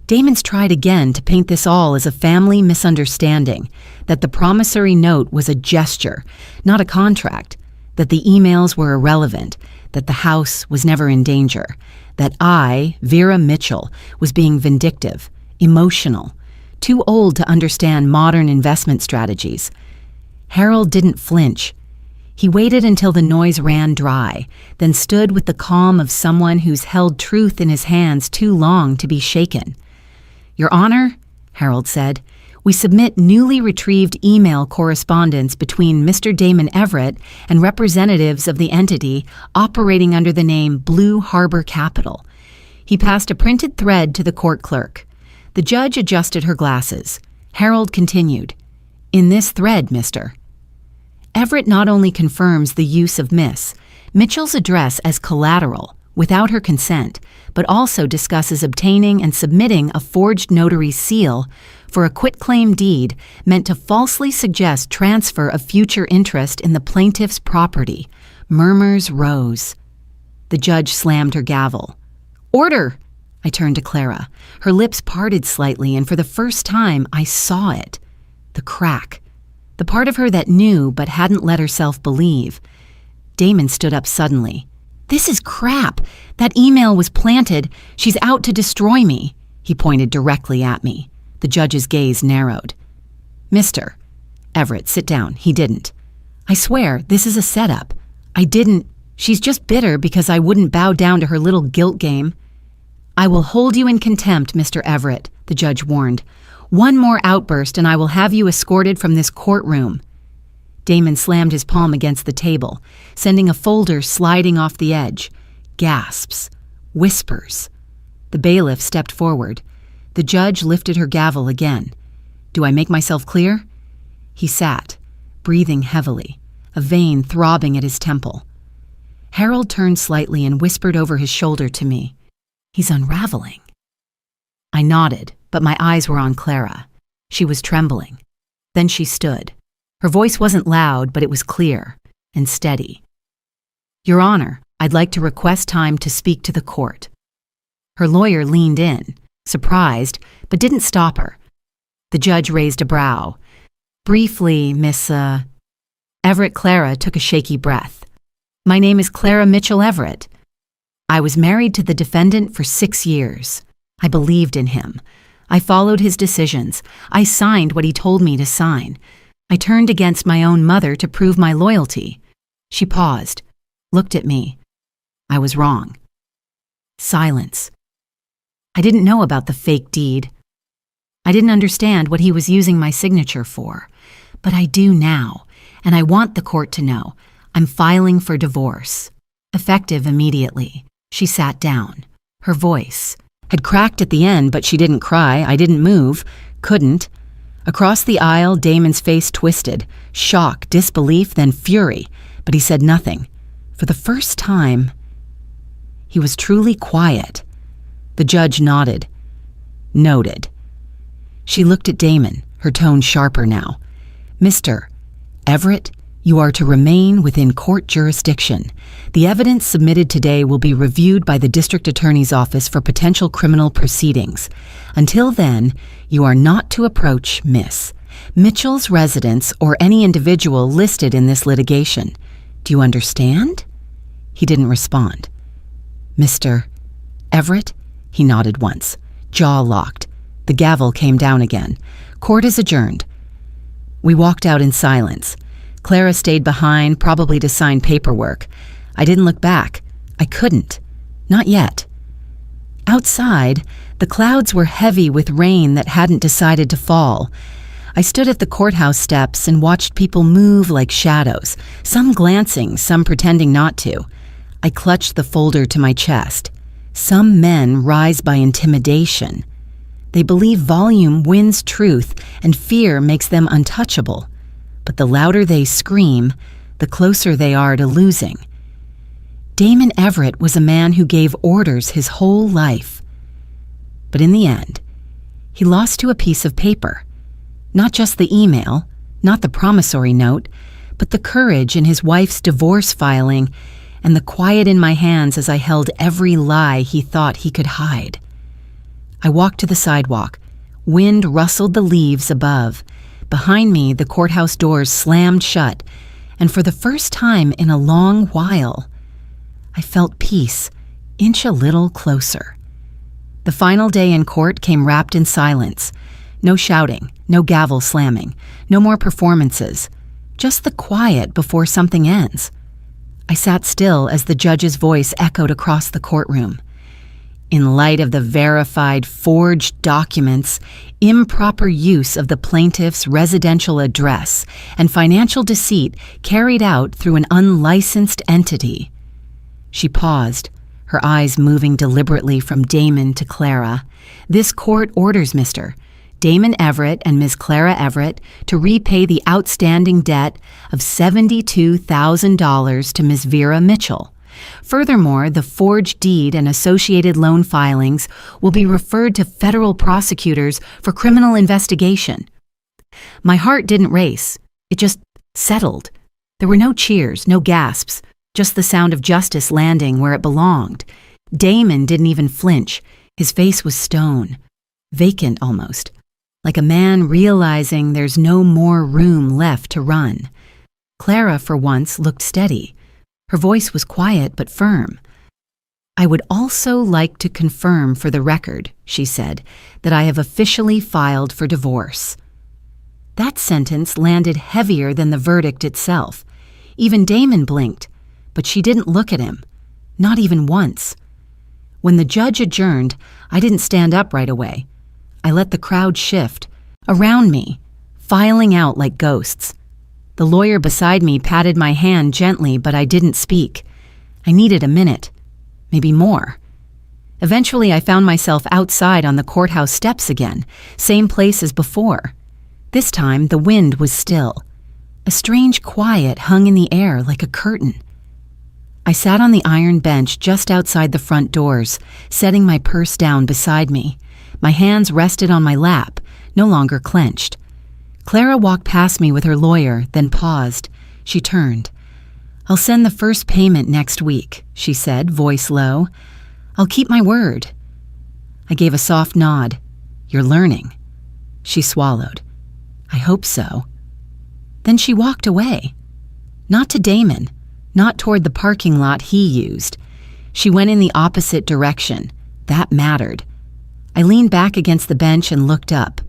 Damon's tried again to paint this all as a family misunderstanding, that the promissory note was a gesture, not a contract, that the emails were irrelevant, that the house was never in danger, that I, Vera Mitchell, was being vindictive, emotional, too old to understand modern investment strategies. Harold didn't flinch. He waited until the noise ran dry, then stood with the calm of someone who's held truth in his hands too long to be shaken. "Your Honor," Harold said, "we submit newly retrieved email correspondence between Mr. Damon Everett and representatives of the entity operating under the name Blue Harbor Capital." He passed a printed thread to the court clerk. The judge adjusted her glasses. Harold continued, "In this thread, Mr. Everett not only confirms the use of Miss Mitchell's address as collateral without her consent, but also discusses obtaining and submitting a forged notary seal for a quitclaim deed meant to falsely suggest transfer of future interest in the plaintiff's property." Murmurs rose. The judge slammed her gavel. "Order!" I turned to Clara. Her lips parted slightly, and for the first time I saw it. The crack. The part of her that knew but hadn't let herself believe. Damon stood up suddenly. "This is crap. That email was planted. She's out to destroy me." He pointed directly at me. The judge's gaze narrowed. "Mr. Everett, sit down." He didn't. "I swear, this is a setup. I didn't. She's just bitter because I wouldn't bow down to her little guilt game." "I will hold you in contempt, Mr. Everett," the judge warned. "One more outburst and I will have you escorted from this courtroom." Damon slammed his palm against the table, sending a folder sliding off the edge. Gasps. Whispers. The bailiff stepped forward. The judge lifted her gavel again. "Do I make myself clear?" He sat, breathing heavily, a vein throbbing at his temple. Harold turned slightly and whispered over his shoulder to me, "He's unraveling." I nodded, but my eyes were on Clara. She was trembling. Then she stood. Her voice wasn't loud, but it was clear and steady. "Your Honor, I'd like to request time to speak to the court." Her lawyer leaned in, surprised, but didn't stop her. The judge raised a brow. "Briefly, Miss, Everett." Clara took a shaky breath. "My name is Clara Mitchell Everett. I was married to the defendant for 6 years. I believed in him. I followed his decisions. I signed what he told me to sign. I turned against my own mother to prove my loyalty." She paused, looked at me. I was wrong. Silence. I didn't know about the fake deed. I didn't understand what he was using my signature for. But I do now, and I want the court to know. I'm filing for divorce. Effective immediately. She sat down. Her voice had cracked at the end, but she didn't cry. I didn't move. Couldn't. Across the aisle, Damon's face twisted. Shock, disbelief, then fury. But he said nothing. For the first time, he was truly quiet. The judge nodded. Noted. She looked at Damon, her tone sharper now. "Mr. Everett, you are to remain within court jurisdiction. The evidence submitted today will be reviewed by the district attorney's office for potential criminal proceedings. Until then, you are not to approach Miss Mitchell's residence or any individual listed in this litigation. Do you understand?" He didn't respond. "Mr. Everett?" He nodded once, jaw locked. The gavel came down again. "Court is adjourned." We walked out in silence. Clara stayed behind, probably to sign paperwork. I didn't look back. I couldn't. Not yet. Outside, the clouds were heavy with rain that hadn't decided to fall. I stood at the courthouse steps and watched people move like shadows, some glancing, some pretending not to. I clutched the folder to my chest. Some men rise by intimidation. They believe volume wins truth and fear makes them untouchable. But the louder they scream, the closer they are to losing. Damon Everett was a man who gave orders his whole life. But in the end, he lost to a piece of paper. Not just the email, not the promissory note, but the courage in his wife's divorce filing and the quiet in my hands as I held every lie he thought he could hide. I walked to the sidewalk. Wind rustled the leaves above. Behind me, the courthouse doors slammed shut, and for the first time in a long while, I felt peace inch a little closer. The final day in court came wrapped in silence. No shouting, no gavel slamming, no more performances. Just the quiet before something ends. I sat still as the judge's voice echoed across the courtroom. In light of the verified forged documents, improper use of the plaintiff's residential address, and financial deceit carried out through an unlicensed entity. She paused, her eyes moving deliberately from Damon to Clara. This court orders Mr. Damon Everett and Ms. Clara Everett to repay the outstanding debt of $72,000 to Ms. Vera Mitchell. Furthermore, the forged deed and associated loan filings will be referred to federal prosecutors for criminal investigation. My heart didn't race. It just settled. There were no cheers, no gasps, just the sound of justice landing where it belonged. Damon didn't even flinch. His face was stone, vacant almost, like a man realizing there's no more room left to run. Clara, for once, looked steady. Her voice was quiet but firm. "I would also like to confirm for the record," she said, "that I have officially filed for divorce." That sentence landed heavier than the verdict itself. Even Damon blinked, but she didn't look at him, not even once. When the judge adjourned, I didn't stand up right away. I let the crowd shift, around me, filing out like ghosts. The lawyer beside me patted my hand gently, but I didn't speak. I needed a minute, maybe more. Eventually, I found myself outside on the courthouse steps again, same place as before. This time, the wind was still. A strange quiet hung in the air like a curtain. I sat on the iron bench just outside the front doors, setting my purse down beside me. My hands rested on my lap, no longer clenched. Clara walked past me with her lawyer, then paused. She turned. "I'll send the first payment next week," she said, voice low. "I'll keep my word." I gave a soft nod. "You're learning." She swallowed. "I hope so." Then she walked away. Not to Damon, not toward the parking lot he used. She went in the opposite direction. That mattered. I leaned back against the bench and looked up.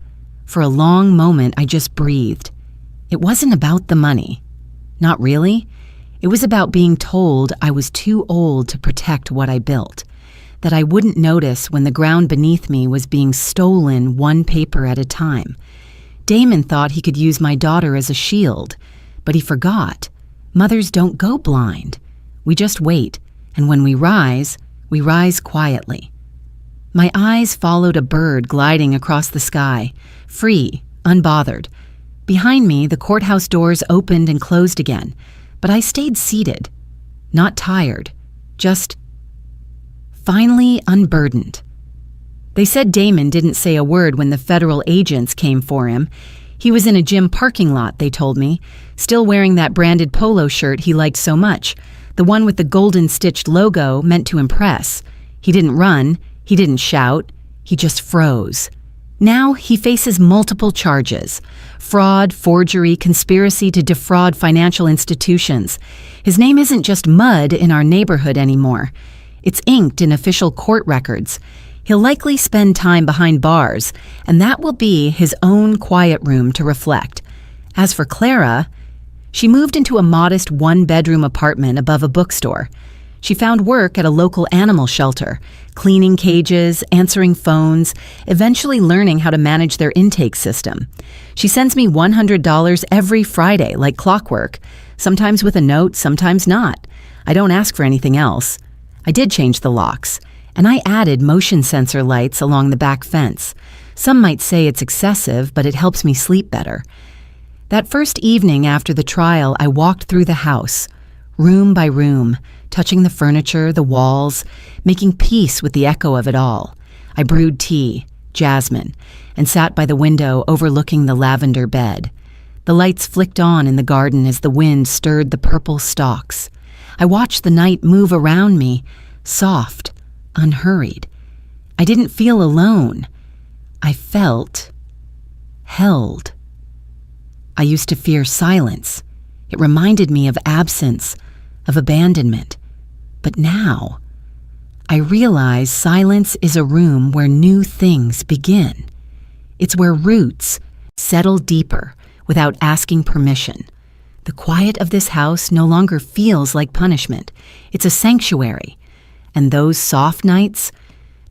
For a long moment, I just breathed. It wasn't about the money. Not really. It was about being told I was too old to protect what I built, that I wouldn't notice when the ground beneath me was being stolen one paper at a time. Damon thought he could use my daughter as a shield, but he forgot. Mothers don't go blind. We just wait, and when we rise quietly. My eyes followed a bird gliding across the sky, free, unbothered. Behind me, the courthouse doors opened and closed again, but I stayed seated, not tired, just finally unburdened. They said Damon didn't say a word when the federal agents came for him. He was in a gym parking lot, they told me, still wearing that branded polo shirt he liked so much, the one with the golden-stitched logo meant to impress. He didn't run. He didn't shout. He just froze. Now he faces multiple charges: fraud, forgery, conspiracy to defraud financial institutions. His name isn't just mud in our neighborhood anymore. It's inked in official court records. He'll likely spend time behind bars, and that will be his own quiet room to reflect. As for Clara, she moved into a modest one-bedroom apartment above a bookstore. She found work at a local animal shelter, cleaning cages, answering phones, eventually learning how to manage their intake system. She sends me $100 every Friday, like clockwork, sometimes with a note, sometimes not. I don't ask for anything else. I did change the locks, and I added motion sensor lights along the back fence. Some might say it's excessive, but it helps me sleep better. That first evening after the trial, I walked through the house, room by room, touching the furniture, the walls, making peace with the echo of it all. I brewed tea, jasmine, and sat by the window overlooking the lavender bed. The lights flicked on in the garden as the wind stirred the purple stalks. I watched the night move around me, soft, unhurried. I didn't feel alone. I felt held. I used to fear silence. It reminded me of absence, of abandonment. But now, I realize silence is a room where new things begin. It's where roots settle deeper without asking permission. The quiet of this house no longer feels like punishment. It's a sanctuary. And those soft nights,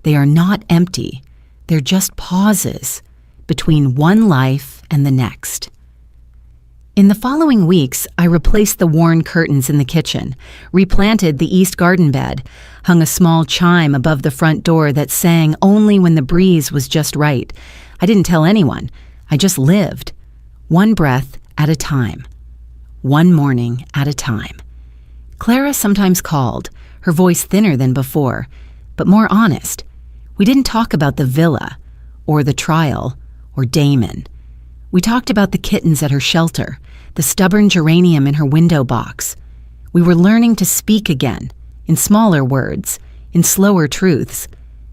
they are not empty. They're just pauses between one life and the next. In the following weeks, I replaced the worn curtains in the kitchen, replanted the east garden bed, hung a small chime above the front door that sang only when the breeze was just right. I didn't tell anyone. I just lived, one breath at a time, one morning at a time. Clara sometimes called, her voice thinner than before, but more honest. We didn't talk about the villa, or the trial, or Damon. We talked about the kittens at her shelter, the stubborn geranium in her window box. We were learning to speak again, in smaller words, in slower truths.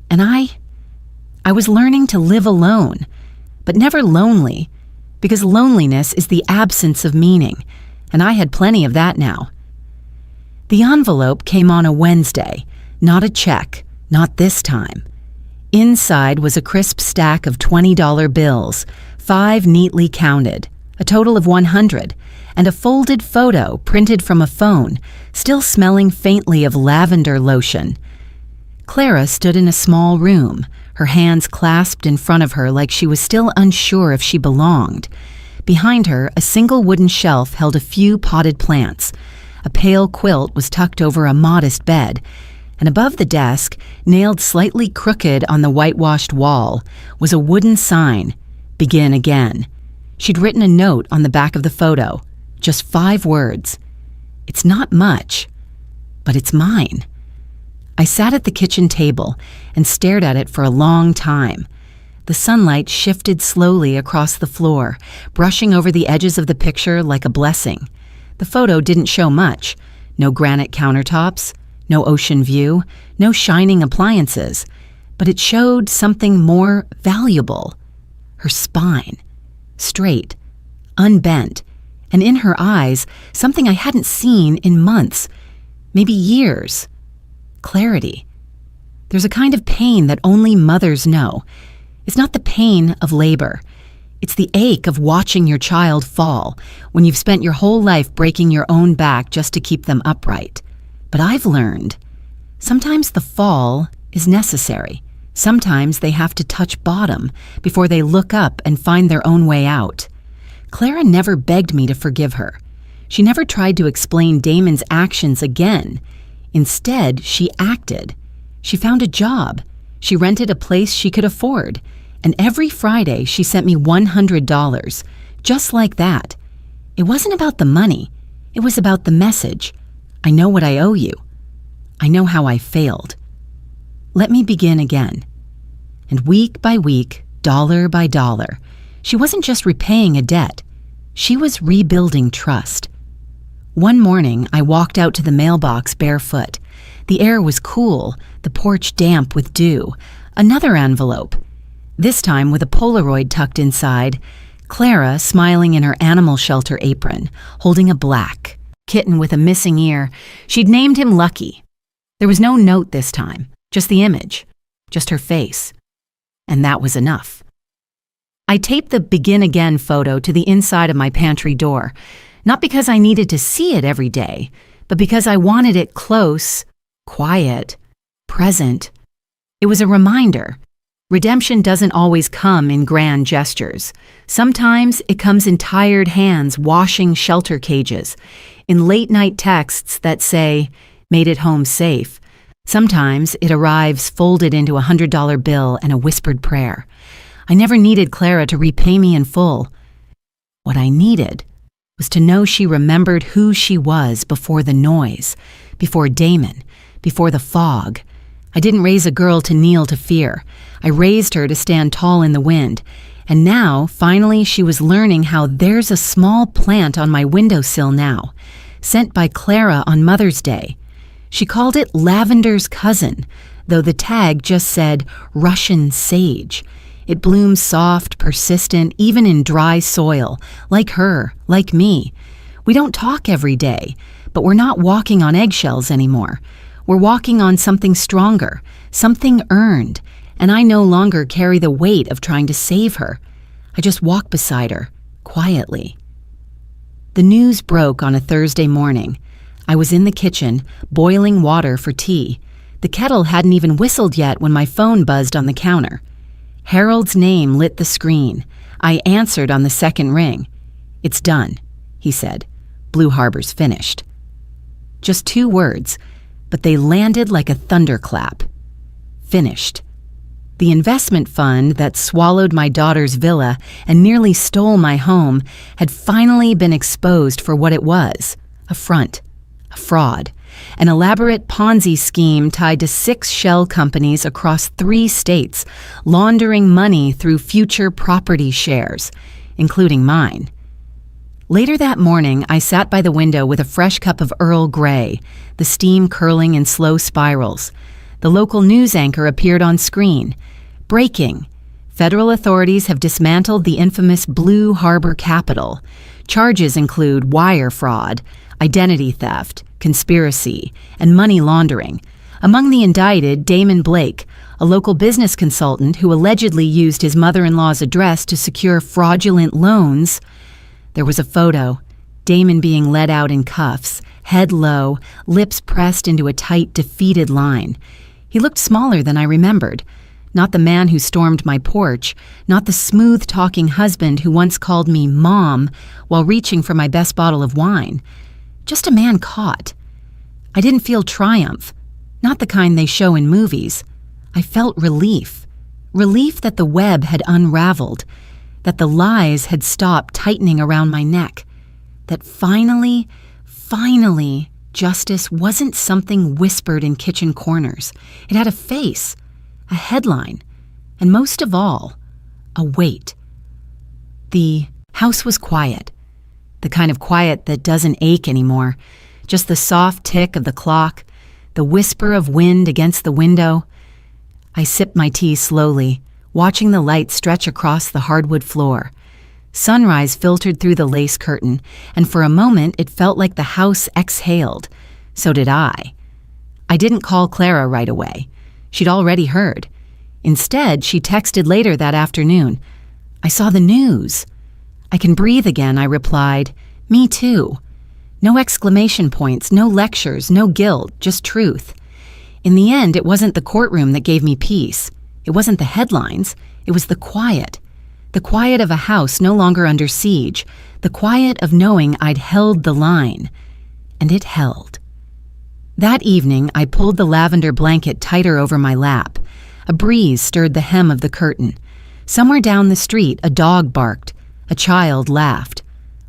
And I was learning to live alone, but never lonely, because loneliness is the absence of meaning, and I had plenty of that now. The envelope came on a Wednesday, not a check, not this time. Inside was a crisp stack of $20 bills, 5 neatly counted, a total of 100, and a folded photo printed from a phone, still smelling faintly of lavender lotion. Clara stood in a small room, her hands clasped in front of her like she was still unsure if she belonged. Behind her, a single wooden shelf held a few potted plants. A pale quilt was tucked over a modest bed, and above the desk, nailed slightly crooked on the whitewashed wall, was a wooden sign, "Begin again." She'd written a note on the back of the photo, just 5 words. It's not much, but it's mine. I sat at the kitchen table and stared at it for a long time. The sunlight shifted slowly across the floor, brushing over the edges of the picture like a blessing. The photo didn't show much. No granite countertops, no ocean view, no shining appliances, but it showed something more valuable. Her spine, straight, unbent, and in her eyes, something I hadn't seen in months, maybe years. Clarity. There's a kind of pain that only mothers know. It's not the pain of labor. It's the ache of watching your child fall when you've spent your whole life breaking your own back just to keep them upright. But I've learned, sometimes the fall is necessary. Sometimes they have to touch bottom before they look up and find their own way out. Clara never begged me to forgive her. She never tried to explain Damon's actions again. Instead, she acted. She found a job. She rented a place she could afford. And every Friday, she sent me $100, just like that. It wasn't about the money. It was about the message. I know what I owe you. I know how I failed. Let me begin again. And week by week, dollar by dollar, she wasn't just repaying a debt. She was rebuilding trust. One morning, I walked out to the mailbox barefoot. The air was cool, the porch damp with dew. Another envelope. This time with a Polaroid tucked inside, Clara smiling in her animal shelter apron, holding a black kitten with a missing ear. She'd named him Lucky. There was no note this time, just the image, just her face. And that was enough. I taped the Begin Again photo to the inside of my pantry door, not because I needed to see it every day, but because I wanted it close, quiet, present. It was a reminder. Redemption doesn't always come in grand gestures. Sometimes it comes in tired hands washing shelter cages, in late-night texts that say, "Made it home safe." Sometimes it arrives folded into a $100 bill and a whispered prayer. I never needed Clara to repay me in full. What I needed was to know she remembered who she was before the noise, before Damon, before the fog. I didn't raise a girl to kneel to fear. I raised her to stand tall in the wind. And now, finally, she was learning how there's a small plant on my windowsill now, sent by Clara on Mother's Day. She called it Lavender's Cousin, though the tag just said Russian Sage. It blooms soft, persistent, even in dry soil, like her, like me. We don't talk every day, but we're not walking on eggshells anymore. We're walking on something stronger, something earned, and I no longer carry the weight of trying to save her. I just walk beside her, quietly. The news broke on a Thursday morning. I was in the kitchen, boiling water for tea. The kettle hadn't even whistled yet when my phone buzzed on the counter. Harold's name lit the screen. I answered on the second ring. "It's done," he said. "Blue Harbor's finished." Just 2 words, but they landed like a thunderclap. Finished. The investment fund that swallowed my daughter's villa and nearly stole my home had finally been exposed for what it was: a front, a fraud, an elaborate Ponzi scheme tied to 6 shell companies across 3 states, laundering money through future property shares, including mine. Later that morning, I sat by the window with a fresh cup of Earl Grey, the steam curling in slow spirals. The local news anchor appeared on screen. Breaking. Federal authorities have dismantled the infamous Blue Harbor Capital. Charges include wire fraud, identity theft, conspiracy, and money laundering. Among the indicted, Damon Blake, a local business consultant who allegedly used his mother-in-law's address to secure fraudulent loans. There was a photo, Damon being led out in cuffs, head low, lips pressed into a tight, defeated line. He looked smaller than I remembered. Not the man who stormed my porch, not the smooth-talking husband who once called me Mom while reaching for my best bottle of wine. Just a man caught. I didn't feel triumph, not the kind they show in movies. I felt relief. Relief that the web had unraveled, that the lies had stopped tightening around my neck, that finally, justice wasn't something whispered in kitchen corners. It had a face, a headline, and most of all, a weight. The house was quiet, the kind of quiet that doesn't ache anymore, just the soft tick of the clock, the whisper of wind against the window. I sipped my tea slowly, watching the light stretch across the hardwood floor. Sunrise filtered through the lace curtain, and for a moment it felt like the house exhaled. So did I. I didn't call Clara right away. She'd already heard. Instead, she texted later that afternoon. "I saw the news." "I can breathe again," I replied. "Me too." No exclamation points, no lectures, no guilt, just truth. In the end, it wasn't the courtroom that gave me peace. It wasn't the headlines. It was the quiet. The quiet of a house no longer under siege. The quiet of knowing I'd held the line. And it held. That evening, I pulled the lavender blanket tighter over my lap. A breeze stirred the hem of the curtain. Somewhere down the street, a dog barked. A child laughed.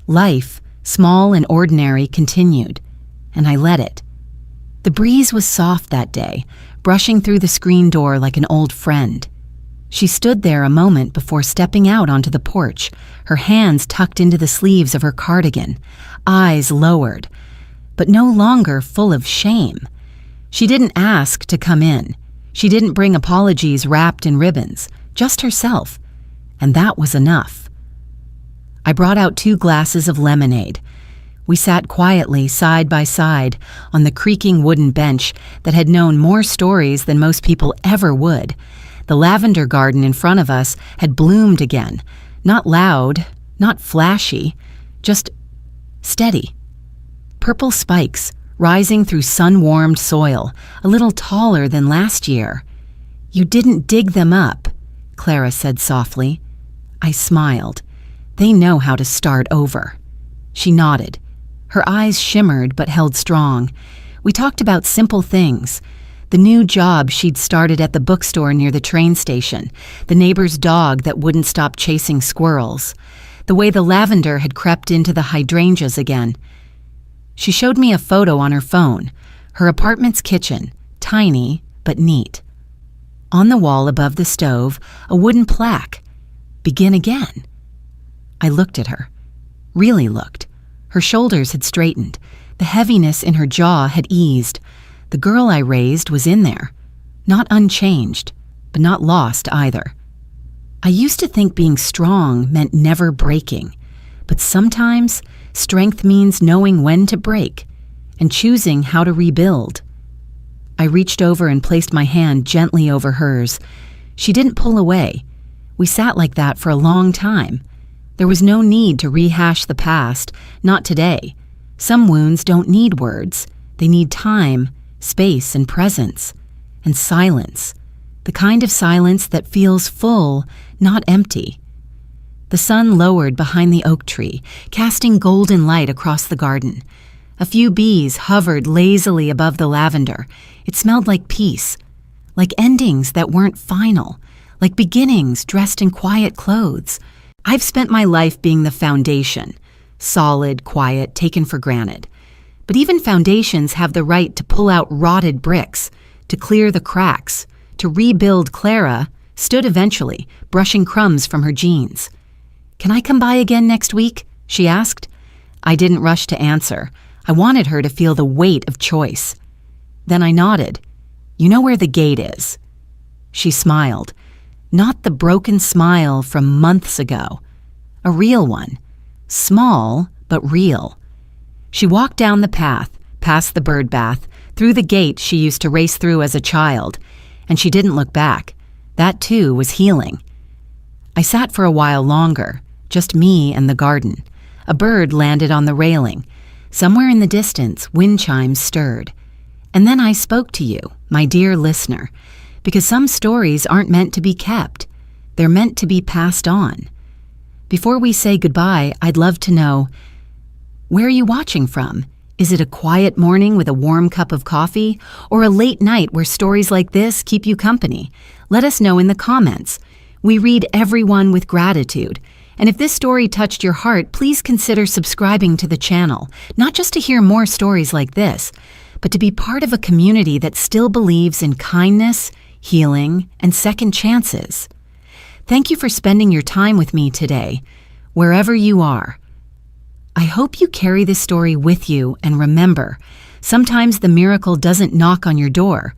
Life, small and ordinary, continued. And I let it. The breeze was soft that day, brushing through the screen door like an old friend. She stood there a moment before stepping out onto the porch, her hands tucked into the sleeves of her cardigan, eyes lowered, but no longer full of shame. She didn't ask to come in. She didn't bring apologies wrapped in ribbons, just herself, and that was enough. I brought out 2 glasses of lemonade. We sat quietly side by side on the creaking wooden bench that had known more stories than most people ever would. The lavender garden in front of us had bloomed again, not loud, not flashy, just steady. Purple spikes rising through sun-warmed soil, a little taller than last year. "You didn't dig them up," Clara said softly. I smiled. They know how to start over. She nodded. Her eyes shimmered but held strong. We talked about simple things. The new job she'd started at the bookstore near the train station, the neighbor's dog that wouldn't stop chasing squirrels, the way the lavender had crept into the hydrangeas again. She showed me a photo on her phone, her apartment's kitchen, tiny but neat. On the wall above the stove, a wooden plaque, "Begin again." I looked at her, really looked. Her shoulders had straightened. The heaviness in her jaw had eased. The girl I raised was in there, not unchanged, but not lost either. I used to think being strong meant never breaking, but sometimes strength means knowing when to break and choosing how to rebuild. I reached over and placed my hand gently over hers. She didn't pull away. We sat like that for a long time. There was no need to rehash the past, not today. Some wounds don't need words. They need time, space, and presence. And silence. The kind of silence that feels full, not empty. The sun lowered behind the oak tree, casting golden light across the garden. A few bees hovered lazily above the lavender. It smelled like peace, like endings that weren't final, like beginnings dressed in quiet clothes. I've spent my life being the foundation, solid, quiet, taken for granted. But even foundations have the right to pull out rotted bricks, to clear the cracks, to rebuild. Clara stood eventually, brushing crumbs from her jeans. "Can I come by again next week?" she asked. I didn't rush to answer. I wanted her to feel the weight of choice. Then I nodded. "You know where the gate is." She smiled. Not the broken smile from months ago. A real one. Small, but real. She walked down the path, past the bird bath, through the gate she used to race through as a child, and she didn't look back. That too was healing. I sat for a while longer, just me and the garden. A bird landed on the railing. Somewhere in the distance, wind chimes stirred. And then I spoke to you, my dear listener, because some stories aren't meant to be kept. They're meant to be passed on. Before we say goodbye, I'd love to know, where are you watching from? Is it a quiet morning with a warm cup of coffee, or a late night where stories like this keep you company? Let us know in the comments. We read everyone with gratitude. And if this story touched your heart, please consider subscribing to the channel, not just to hear more stories like this, but to be part of a community that still believes in kindness, healing, and second chances. Thank you for spending your time with me today, wherever you are. I hope you carry this story with you, and remember, sometimes the miracle doesn't knock on your door.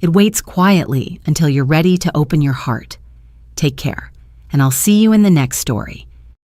It waits quietly until you're ready to open your heart. Take care, and I'll see you in the next story.